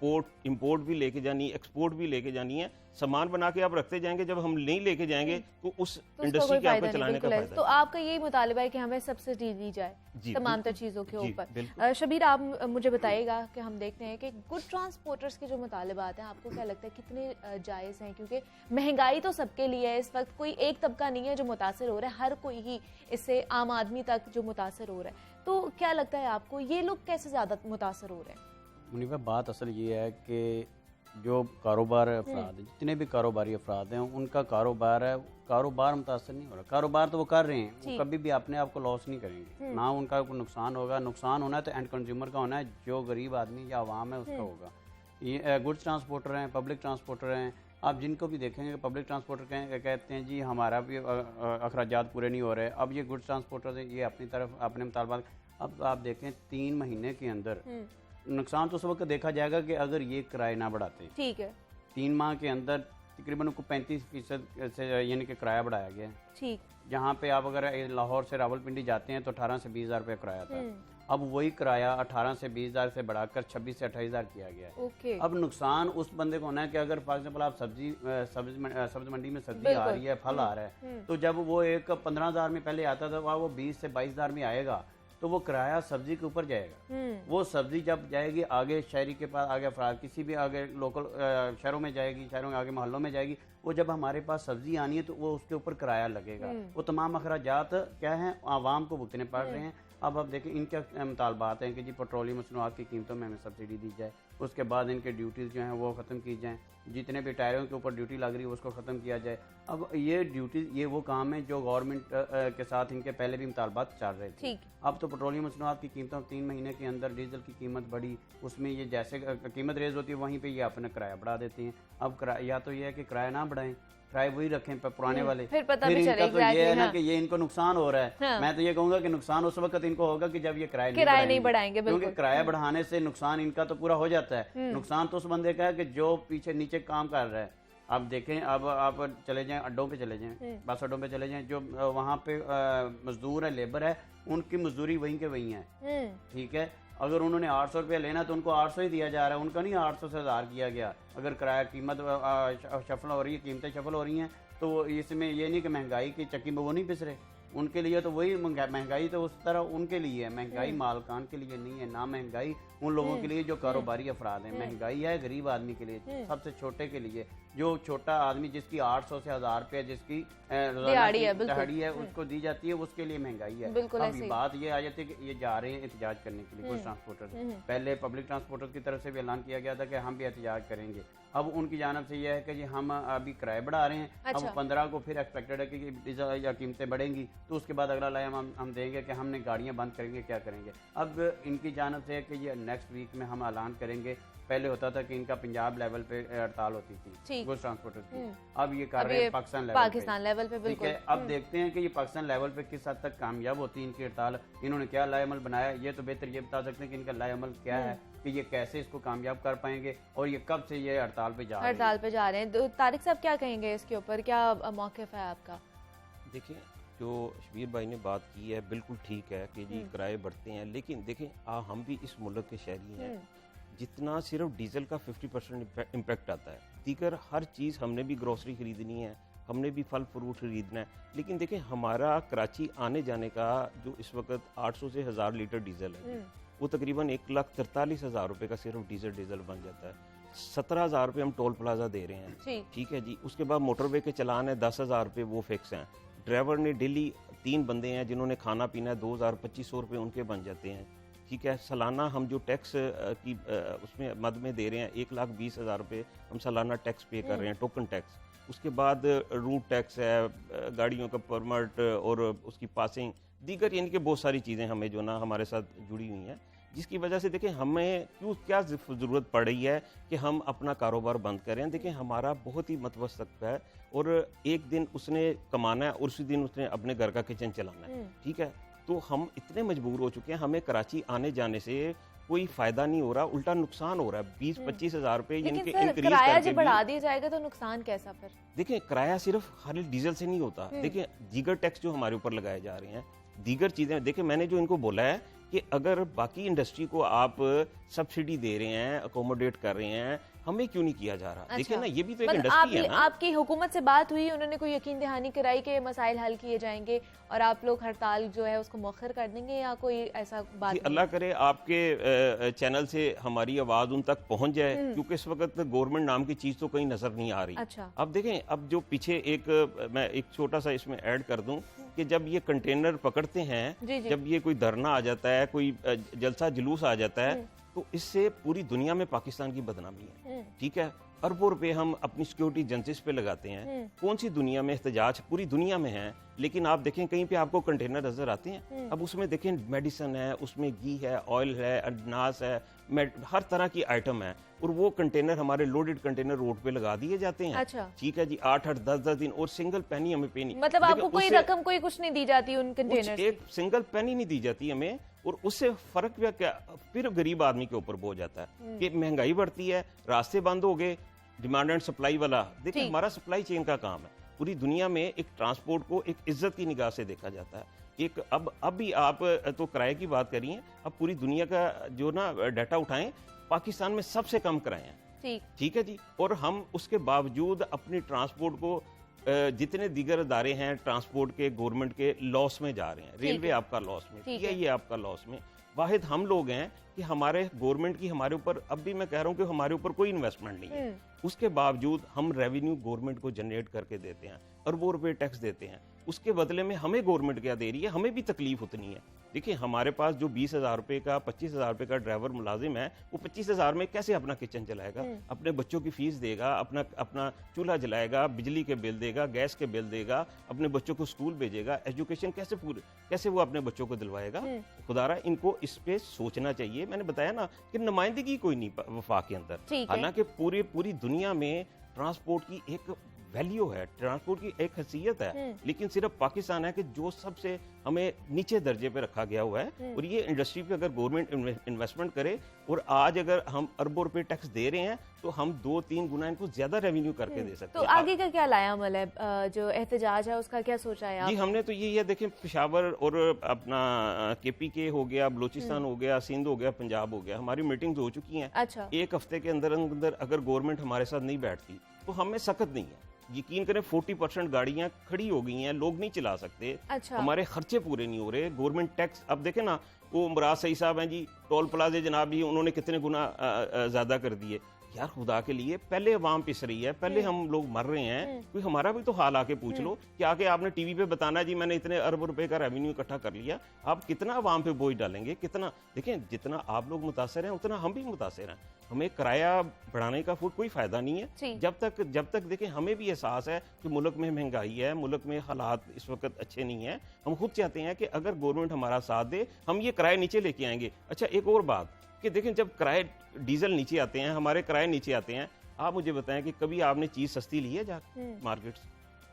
पोर्ट इंपोर्ट भी लेके जानी है, एक्सपोर्ट भी लेके जानी है। सामान बना के आप रखते जाएंगे, जब हम नहीं लेके जाएंगे तो उस इंडस्ट्री के आपको चलाने का फायदा। तो आपका यही मुतालिबा है कि हमें सब्सिडी दी जाए तमाम चीज़ों के ऊपर। शबीर, आप मुझे बताइएगा कि हम देखते हैं कि गुड ट्रांसपोर्टर्स के जो मुतालिबात हैं, आपको क्या लगता है कितने जायज़ हैं? क्योंकि महंगाई तो सबके लिए है, इस वक्त कोई एक तबका नहीं है जो मुतासर हो रहा है, हर कोई ही इससे आम आदमी तक जो मुतासर हो रहा है। तो क्या लगता है आपको ये लोग कैसे ज़्यादा मुतासर हो रहे हैं? मुनीबा, बात असल ये है कि जो कारोबार अफराद हैं, जितने भी कारोबारी अफराद हैं, उनका कारोबार है, कारोबार मुतासर नहीं हो रहा। कारोबार तो वो कर रहे हैं, वो कभी भी अपने आप को लॉस नहीं करेंगे, ना उनका कोई नुकसान होगा। नुकसान होना है तो एंड कंज्यूमर का होना है, जो गरीब आदमी या आवाम है उसका होगा। ये गुड्स ट्रांसपोर्टर हैं, पब्लिक ट्रांसपोर्टर हैं, आप जिनको भी देखेंगे पब्लिक ट्रांसपोर्टर कहते हैं जी हमारा भी अखराजात पूरे नहीं हो रहे। अब ये गुड्स ट्रांसपोर्टर ये अपनी तरफ अपने मुतालबात, अब आप देखें 3 महीने के अंदर नुकसान तो उस वक्त देखा जाएगा कि अगर ये किराए ना बढ़ाते, ठीक है। 3 माह के अंदर तकरीबन उनको 35% से यानी कि किराया बढ़ाया गया है, ठीक। जहाँ पे आप अगर लाहौर से रावलपिंडी जाते हैं तो 18 से 20 हज़ार रुपये किराया था, अब वही किराया 18 से 20 हज़ार से बढ़ाकर 26 से 28 हज़ार किया गया है। अब नुकसान उस बंदे को होना है कि अगर फॉर एग्जाम्पल आप सब्जी मंडी में सब्जी आ रही है, फल आ रहा है, तो जब वो एक 15 हज़ार में पहले आता था, वो 20 से 22 हज़ार में आएगा, तो वो किराया सब्जी के ऊपर जाएगा। वो सब्जी जब जाएगी आगे शहरी के पास, आगे अफराद किसी भी आगे लोकल शहरों में जाएगी, शहरों में आगे मोहल्लों में जाएगी, वो जब हमारे पास सब्जी आनी है तो वो उसके ऊपर किराया लगेगा। वो तमाम अखराजात क्या हैं, आवाम को भुगतने पड़ रहे हैं। अब आप देखें इनके मुतालबात हैं कि जी पेट्रोलियम मसनूआत की कीमतों में हमें सब्सिडी दी जाए, उसके बाद इनके ड्यूटीज़ जो हैं वो ख़त्म की जाएँ, जितने भी टायरों के ऊपर ड्यूटी लग रही है उसको ख़त्म किया जाए। अब ये ड्यूटी ये वो काम है जो गवर्नमेंट के साथ इनके पहले भी मुतालबात चल रहे थे। अब तो पेट्रोलियम मसनूआत की कीमतों 3 महीने के अंदर डीजल की कीमत बढ़ी, उसमें ये जैसे कीमत रेज होती है वहीं पे ये अपना किराया बढ़ा देते हैं। अब या तो ये है कि किराया ना बढ़ाएं, किराए वही रखें पुराने वाले, फिर इनका तो ये है ना कि ये इनको नुकसान हो रहा है। मैं तो ये कहूँगा कि नुकसान उस वक्त इनको होगा कि जब ये किराया नहीं बढ़ाएंगे, क्योंकि किराया बढ़ाने से नुकसान इनका तो पूरा हो जाता है। नुकसान तो उस बंदे का है कि जो पीछे नीचे काम कर रहा है। अब देखें, अब आप चले जाएं अड्डों पे चले जाएं, बस अड्डों पे चले जाएं, जो वहाँ पे मजदूर है, लेबर है, उनकी मजदूरी वहीं के वहीं है, ठीक है। अगर उन्होंने 800 रुपया लेना तो उनको 800 ही दिया जा रहा है, उनका नहीं 800 से 1000 किया गया। अगर किराया कीमत शफल हो रही है, कीमतें शफल हो रही हैं, तो इसमें ये नहीं कि महंगाई की चक्की में वो नहीं पिस रहे, उनके लिए तो वही महंगाई तो उस तरह उनके लिए है, महंगाई मालकान के लिए नहीं है, ना महंगाई उन लोगों के लिए जो कारोबारी अफराद हैं। महंगाई है गरीब आदमी के लिए, सबसे छोटे के लिए, जो छोटा आदमी जिसकी 800 से 1000 रुपये जिसकी दिहाड़ी है उसको दी जाती है, उसके लिए महंगाई है। अब बात ये आ जाती है कि ये जा रहे हैं एहतजाज करने के लिए कुछ ट्रांसपोर्टर, पहले पब्लिक ट्रांसपोर्टर की तरफ से भी ऐलान किया गया था कि हम भी एहतजाज करेंगे। अब उनकी जानब से यह है कि जी हम अभी किराए बढ़ा रहे हैं, अब 15 को फिर एक्सपेक्टेड है कि डीजल या कीमतें बढ़ेंगी, तो उसके बाद अगला लाइम हम देंगे कि हमने गाड़ियां बंद करेंगे, क्या करेंगे। अब इनकी जानब से है कि ये नेक्स्ट वीक में हम ऐलान करेंगे। पहले होता था कि इनका पंजाब लेवल पे हड़ताल होती थी गुड्स ट्रांसपोर्टर्स की, अब ये कर रहे हैं पाकिस्तान लेवल पे, ठीक है। अब देखते हैं कि ये पाकिस्तान लेवल पे किस हद तक कामयाब होती है इनकी हड़ताल, इन्होंने क्या लाएअमल बनाया, ये तो बेहतर ये बता सकते हैं कि इनका लाएअमल क्या है, कि ये कैसे इसको कामयाब कर पाएंगे और ये कब से ये हड़ताल पे जा रहे हैं। तारिक साहब क्या कहेंगे इसके ऊपर, क्या मौक़िफ़ है आपका? देखिए, जो शबीर भाई ने बात की है बिल्कुल ठीक है कि जी किराए बढ़ते हैं, लेकिन देखें हम भी इस मुल्क के शहरी हैं, जितना सिर्फ डीजल का 50% इम्पैक्ट आता है, दीगर हर चीज़ हमने भी ग्रोसरी खरीदनी है, हमने भी फल फ्रूट खरीदना है। लेकिन देखें हमारा कराची आने जाने का जो इस वक्त 800 से 1000 लीटर डीजल है वो तकरीबन 1,43,000 रुपये का सिर्फ डीजल बन जाता है। 17,000 रुपये हम टोल प्लाजा दे रहे हैं, ठीक है जी। उसके बाद मोटरवे के चलान है 10,000 रुपये, वो फिक्स हैं। ड्राइवर ने डेली 3 बंदे हैं जिन्होंने खाना पीना है, 2,000-2,500 रुपये उनके बन जाते हैं, ठीक है। सालाना हम जो टैक्स की उसमें मद में दे रहे हैं 1,20,000 रुपये हम सालाना टैक्स पे कर रहे हैं, टोकन टैक्स। उसके बाद रूट टैक्स है, गाड़ियों का परमिट और उसकी पासिंग, दीगर यानी कि बहुत सारी चीज़ें हमें जो ना हमारे साथ जुड़ी हुई हैं, जिसकी वजह से देखें हमें क्या ज़रूरत पड़ रही है कि हम अपना कारोबार बंद करें। देखें हमारा बहुत ही मतवसत है और एक दिन उसने कमाना है और उसी दिन उसने अपने घर का किचन चलाना है, ठीक है। तो हम इतने मजबूर हो चुके हैं, हमें कराची आने जाने से कोई फायदा नहीं हो रहा, उल्टा नुकसान हो रहा है। 20-25 हज़ार रुपए यानी कि इंक्रीज किराया जब बढ़ा दिया जाएगा तो नुकसान कैसा फिर? देखिए किराया सिर्फ खाली डीजल से नहीं होता, देखिए दीगर टैक्स जो हमारे ऊपर लगाए जा रहे हैं, दीगर चीजें, देखिए मैंने जो इनको बोला है कि अगर बाकी इंडस्ट्री को आप सब्सिडी दे रहे हैं, अकोमोडेट कर रहे हैं, हमें क्यों नहीं किया जा रहा? अच्छा। देखिए ना ये भी तो एक इंडस्ट्री है ना। आपकी हुकूमत से बात हुई, उन्होंने कोई यकीन दहानी कराई कि मसाइल हल किए जाएंगे और आप लोग हड़ताल जो है उसको मौखर कर देंगे या कोई ऐसा बात? अल्लाह करे आपके चैनल से हमारी आवाज उन तक पहुंच जाए, क्योंकि इस वक्त गवर्नमेंट नाम की चीज तो कहीं नजर नहीं आ रही। अच्छा। अब देखें, अब जो पीछे मैं एक छोटा सा इसमें ऐड कर दूं कि जब ये कंटेनर पकड़ते हैं, जब ये कोई धरना आ जाता है, कोई जलसा जुलूस आ जाता है, तो इससे पूरी दुनिया में पाकिस्तान की बदनामी है, ठीक है। अरबों रुपए हम अपनी सिक्योरिटी एजेंसीज पे लगाते हैं। कौन सी दुनिया में एहतजाज पूरी दुनिया में है, लेकिन आप देखें कहीं पे आपको कंटेनर नजर आते हैं। अब उसमें देखें मेडिसिन है, उसमें घी है, ऑयल है, अनाज है, हर तरह की आइटम है, और वो कंटेनर हमारे लोडेड कंटेनर रोड पे लगा दिए जाते हैं। अच्छा। ठीक है जी, 8-8 10-10 दिन और सिंगल पेनी हमें पे नहीं, मतलब आपको कोई रकम कोई कुछ नहीं दी जाती उन कंटेनर, एक सिंगल पेनी नहीं दी जाती हमें। और उससे फर्क क्या, फिर गरीब आदमी के ऊपर बोझ जाता है कि महंगाई बढ़ती है, रास्ते बंद हो गए, डिमांड एंड सप्लाई वाला। देखिए हमारा सप्लाई चेन का काम है, पूरी दुनिया में एक ट्रांसपोर्ट को एक इज्जत की निगाह से देखा जाता है। एक अब भी आप तो किराए की बात करिए, अब पूरी दुनिया का जो ना डाटा उठाएं, पाकिस्तान में सबसे कम किराए हैं, ठीक है जी। और हम उसके बावजूद अपनी ट्रांसपोर्ट को जितने दीगर अदारे हैं ट्रांसपोर्ट के, गवर्नमेंट के, लॉस में जा रहे हैं। रेलवे आपका लॉस में, ये आपका लॉस में, वाहिद हम लोग हैं कि हमारे गवर्नमेंट की हमारे ऊपर, अब भी मैं कह रहा हूं कि हमारे ऊपर कोई इन्वेस्टमेंट नहीं है, उसके बावजूद हम रेवेन्यू गवर्नमेंट को जनरेट करके देते हैं, अरबों रुपए टैक्स देते हैं। उसके बदले में हमें गवर्नमेंट क्या दे रही है? हमें भी तकलीफ उतनी है। देखिए हमारे पास जो 20,000 रुपए का, 25,000 रुपए का ड्राइवर मुलाजिम है, वो 25,000 में कैसे अपना किचन चलाएगा, अपने बच्चों की फीस देगा, अपना चूल्हा जलाएगा, बिजली के बिल देगा, गैस के बिल देगा, अपने बच्चों को स्कूल भेजेगा, एजुकेशन कैसे वो अपने बच्चों को दिलवाएगा? खुदारा इनको इस पे सोचना चाहिए। मैंने बताया ना कि नुमाइंदगी कोई नहीं वफाक के अंदर, हालांकि पूरी दुनिया में ट्रांसपोर्ट की एक वैल्यू है, ट्रांसपोर्ट की एक हैसियत है, लेकिन सिर्फ पाकिस्तान है कि जो सबसे हमें नीचे दर्जे पे रखा गया हुआ है। और ये इंडस्ट्री पे अगर गवर्नमेंट इन्वेस्टमेंट करे, और आज अगर हम अरबों रुपए टैक्स दे रहे हैं, तो हम 2-3 गुना इनको ज्यादा रेवेन्यू करके दे सकते हैं। तो हैं। आगे का क्या लाया अमल है, जो एहतजाज है उसका क्या सोचा है? जी हमने तो ये देखें, पेशावर और अपना KPK हो गया, बलोचिस्तान हो गया, सिंध हो गया, पंजाब हो गया, हमारी मीटिंग्स हो चुकी हैं। अच्छा। एक हफ्ते के अंदर अगर गवर्नमेंट हमारे साथ नहीं बैठती तो हमें सख्त नहीं है। यकीन करें 40% गाड़ियां खड़ी हो गई हैं, लोग नहीं चला सकते। अच्छा। हमारे खर्चे पूरे नहीं हो रहे। गवर्नमेंट टैक्स, अब देखें ना, वो मुराद सही साहब हैं जी, टोल प्लाजे जनाब भी उन्होंने कितने गुना ज्यादा कर दिए। यार खुदा के लिए, पहले अवाम पिस रही है, पहले हम लोग मर रहे हैं, कोई हमारा भी तो हाल आके पूछ लो कि आके आपने टीवी पे बताना जी मैंने इतने अरब रुपए का रेवेन्यू इकट्ठा कर लिया, आप कितना अवाम पे बोझ डालेंगे? कितना? देखें जितना आप लोग मुतासर हैं उतना हम भी मुतासर हैं। हमें किराया बढ़ाने का कोई फायदा नहीं है जब तक देखें हमें भी एहसास है कि मुल्क में महंगाई है, मुल्क में हालात इस वक्त अच्छे नहीं है। हम खुद चाहते हैं कि अगर गवर्नमेंट हमारा साथ दे, हम ये किराए नीचे लेके आएंगे। अच्छा एक और बात कि देखें, जब किराए डीजल नीचे आते हैं, हमारे किराए नीचे आते हैं, आप मुझे बताएं कि कभी आपने चीज सस्ती ली है जाके मार्केट से?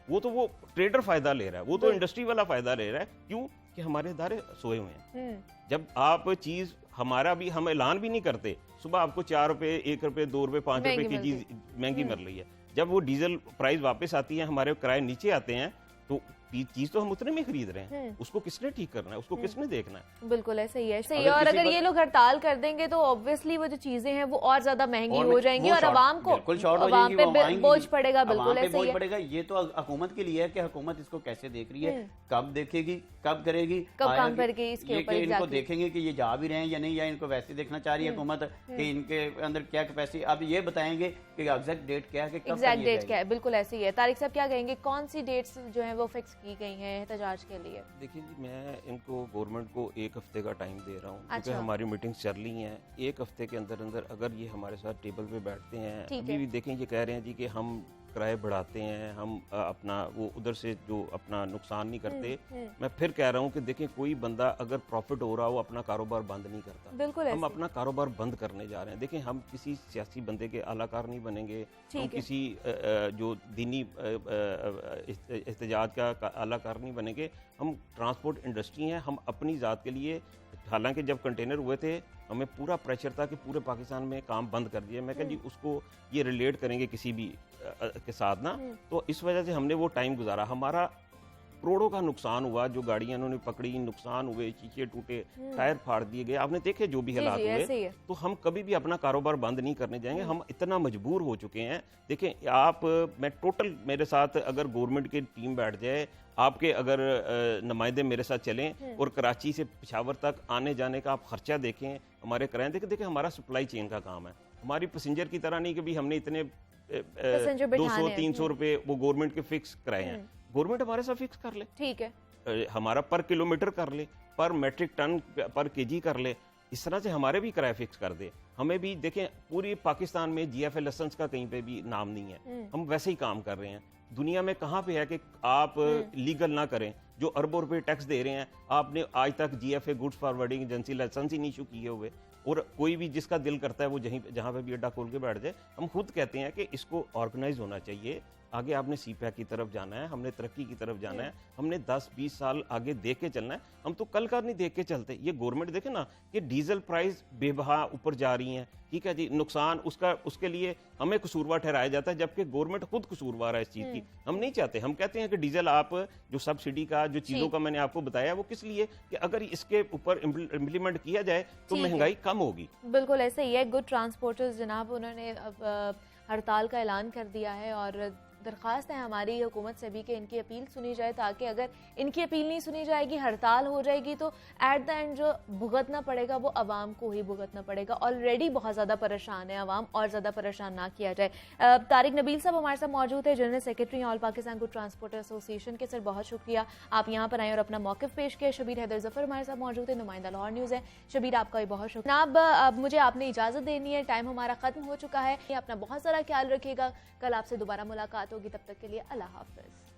वो ट्रेडर फायदा ले रहा है, वो तो इंडस्ट्री वाला फायदा ले रहा है। क्यों? कि हमारे इदारे सोए हुए हैं। जब आप चीज, हमारा भी हम ऐलान भी नहीं करते, सुबह आपको 4 रुपए, 1 रुपए, 2 रुपए, 5 रुपए की चीज महंगी मिल रही है। जब वो डीजल प्राइस वापस आती है, हमारे किराए नीचे आते हैं, तो चीज तो हम उतने में खरीद रहे हैं, उसको किसने ठीक करना है, उसको किसने देखना है। बिल्कुल ऐसा ही है, सही है। और अगर ये लोग हड़ताल कर देंगे तो ऑब्वियसली वो जो चीजें हैं वो और ज्यादा महंगी हो जाएंगी और आवाम को आवाम पे बोझ पड़ेगा। बिल्कुल ऐसा ही है। ये तो हुकूमत के लिए है कि हुकूमत इसको कैसे देख रही है, कब देखेगी, कब करेगी, कब काम करके इसके ऊपर इनको देखेंगे कि ये जा भी रहे हैं या नहीं, या इनको वैसे देखना चाह रही है हुकूमत कि इनके अंदर क्या कैपेसिटी। अब ये बताएंगे कि एग्जैक्ट डेट क्या है, एग्जैक्ट डेट क्या है। बिल्कुल ऐसे ही है। तारिक साहब क्या कहेंगे, कौन सी डेट्स जो है वो फिक्स की गई हैं एहतजाज के लिए? देखिए जी, मैं इनको गवर्नमेंट को 1 हफ्ते का टाइम दे रहा हूँ, अच्छा। क्योंकि हमारी मीटिंग्स चल रही हैं। 1 हफ्ते के अंदर अंदर अगर ये हमारे साथ टेबल पे बैठते हैं, अभी भी देखें ये कह रहे हैं जी कि हम किराए बढ़ाते हैं, हम अपना वो उधर से जो अपना नुकसान नहीं करते। मैं फिर कह रहा हूँ कि देखें, कोई बंदा अगर प्रॉफिट हो रहा हो अपना कारोबार बंद नहीं करता। बिल्कुल हम अपना कारोबार बंद करने जा रहे हैं। देखें, हम किसी सियासी बंदे के आलाकार नहीं बनेंगे, हम किसी जो दीनी एहतजाज का आलाकार नहीं बनेंगे। हम ट्रांसपोर्ट इंडस्ट्री हैं, हम अपनी ज़ात के लिए, हालांकि जब कंटेनर हुए थे हमें पूरा प्रेशर था कि पूरे पाकिस्तान में काम बंद कर दिया। मैं कहा जी उसको ये रिलेट करेंगे किसी भी के साथ ना, तो इस वजह से हमने वो टाइम गुजारा। हमारा करोड़ों का नुकसान हुआ, जो गाड़ियां उन्होंने पकड़ी, नुकसान हुए, शीशे टूटे, टायर फाड़ दिए गए, आपने देखे जो भी हालात हुए। तो हम कभी भी अपना कारोबार बंद नहीं करने जाएंगे, हम इतना मजबूर हो चुके हैं। देखें आप, मैं टोटल, मेरे साथ अगर गवर्नमेंट की टीम बैठ जाए, आपके अगर नुमाइंदे मेरे साथ चलें और कराची से पेशावर तक आने जाने का आप खर्चा देखें, हमारे किराए देखें, हमारा सप्लाई चेन का काम है। हमारी पैसेंजर की तरह नहीं कि भी हमने इतने 200-300 रुपए वो गवर्नमेंट के फिक्स कराए हैं। गवर्नमेंट हमारे साथ फिक्स कर ले, ठीक है, हमारा पर किलोमीटर कर ले, पर मैट्रिक टन, पर केजी कर ले, इस तरह से हमारे भी किराए फिक्स कर दे। हमें भी देखें, पूरी पाकिस्तान में GFL लाइसेंस का कहीं पे भी नाम नहीं है, हम वैसे ही काम कर रहे हैं। दुनिया में कहाँ पे है कि आप लीगल ना करें? जो अरबों रुपए टैक्स दे रहे हैं, आपने आज तक GFA goods forwarding agency licence ही नहीं इशू किए हुए। और कोई भी जिसका दिल करता है वो जहाँ पे भी अड्डा खोल के बैठ जाए। हम खुद कहते हैं कि इसको ऑर्गेनाइज होना चाहिए। आगे आपने CPEC की तरफ जाना है, हमने तरक्की की तरफ जाना है, हमने 10-20 साल आगे देख के चलना है। हम तो कल का नहीं देख के चलते। ये गवर्नमेंट देखे ना कि डीजल प्राइस बेबहा ऊपर जा रही हैं, ठीक है जी, नुकसान उसके लिए हमें कसूरवार ठहराया जाता है, जबकि गवर्नमेंट खुद कसूरवार है इस चीज़ की। हम नहीं चाहते, हम कहते हैं कि डीजल आप जो सब्सिडी का जो चीज़ों का मैंने आपको बताया वो किस लिए, कि अगर इसके ऊपर इम्प्लीमेंट किया जाए तो महंगाई कम होगी। बिल्कुल ऐसे ही है। गुड ट्रांसपोर्टर्स जनाब, उन्होंने हड़ताल का ऐलान कर दिया है और दरख्वास्त है हमारी हुकूमत से भी कि इनकी अपील सुनी जाए, ताकि अगर इनकी अपील नहीं सुनी जाएगी, हड़ताल हो जाएगी, तो एट द एंड जो भुगतना पड़ेगा वो आवाम को ही भुगतना पड़ेगा। ऑलरेडी बहुत ज़्यादा परेशान है आवाम, और ज़्यादा परेशान ना किया जाए। तारिक नबील साहब हमारे साथ मौजूद है, general secretary all Pakistan good transport association के। सर बहुत शुक्रिया, आप यहाँ पर आए और अपना मौक़िफ़ पेश किया। शबीर हैदर जफर हमारे साथ मौजूद है, नुमाइंदा लाहौर न्यूज़ है। शबीर आपका भी बहुत शुक्रिया। अब मुझे आपने इजाज़त देनी है, टाइम हमारा ख़त्म हो चुका है। अपना बहुत सारा ख्याल रखिएगा, कल आपसे दोबारा मुलाकात होगी, तब तक के लिए अल्लाह हाफ़िज़।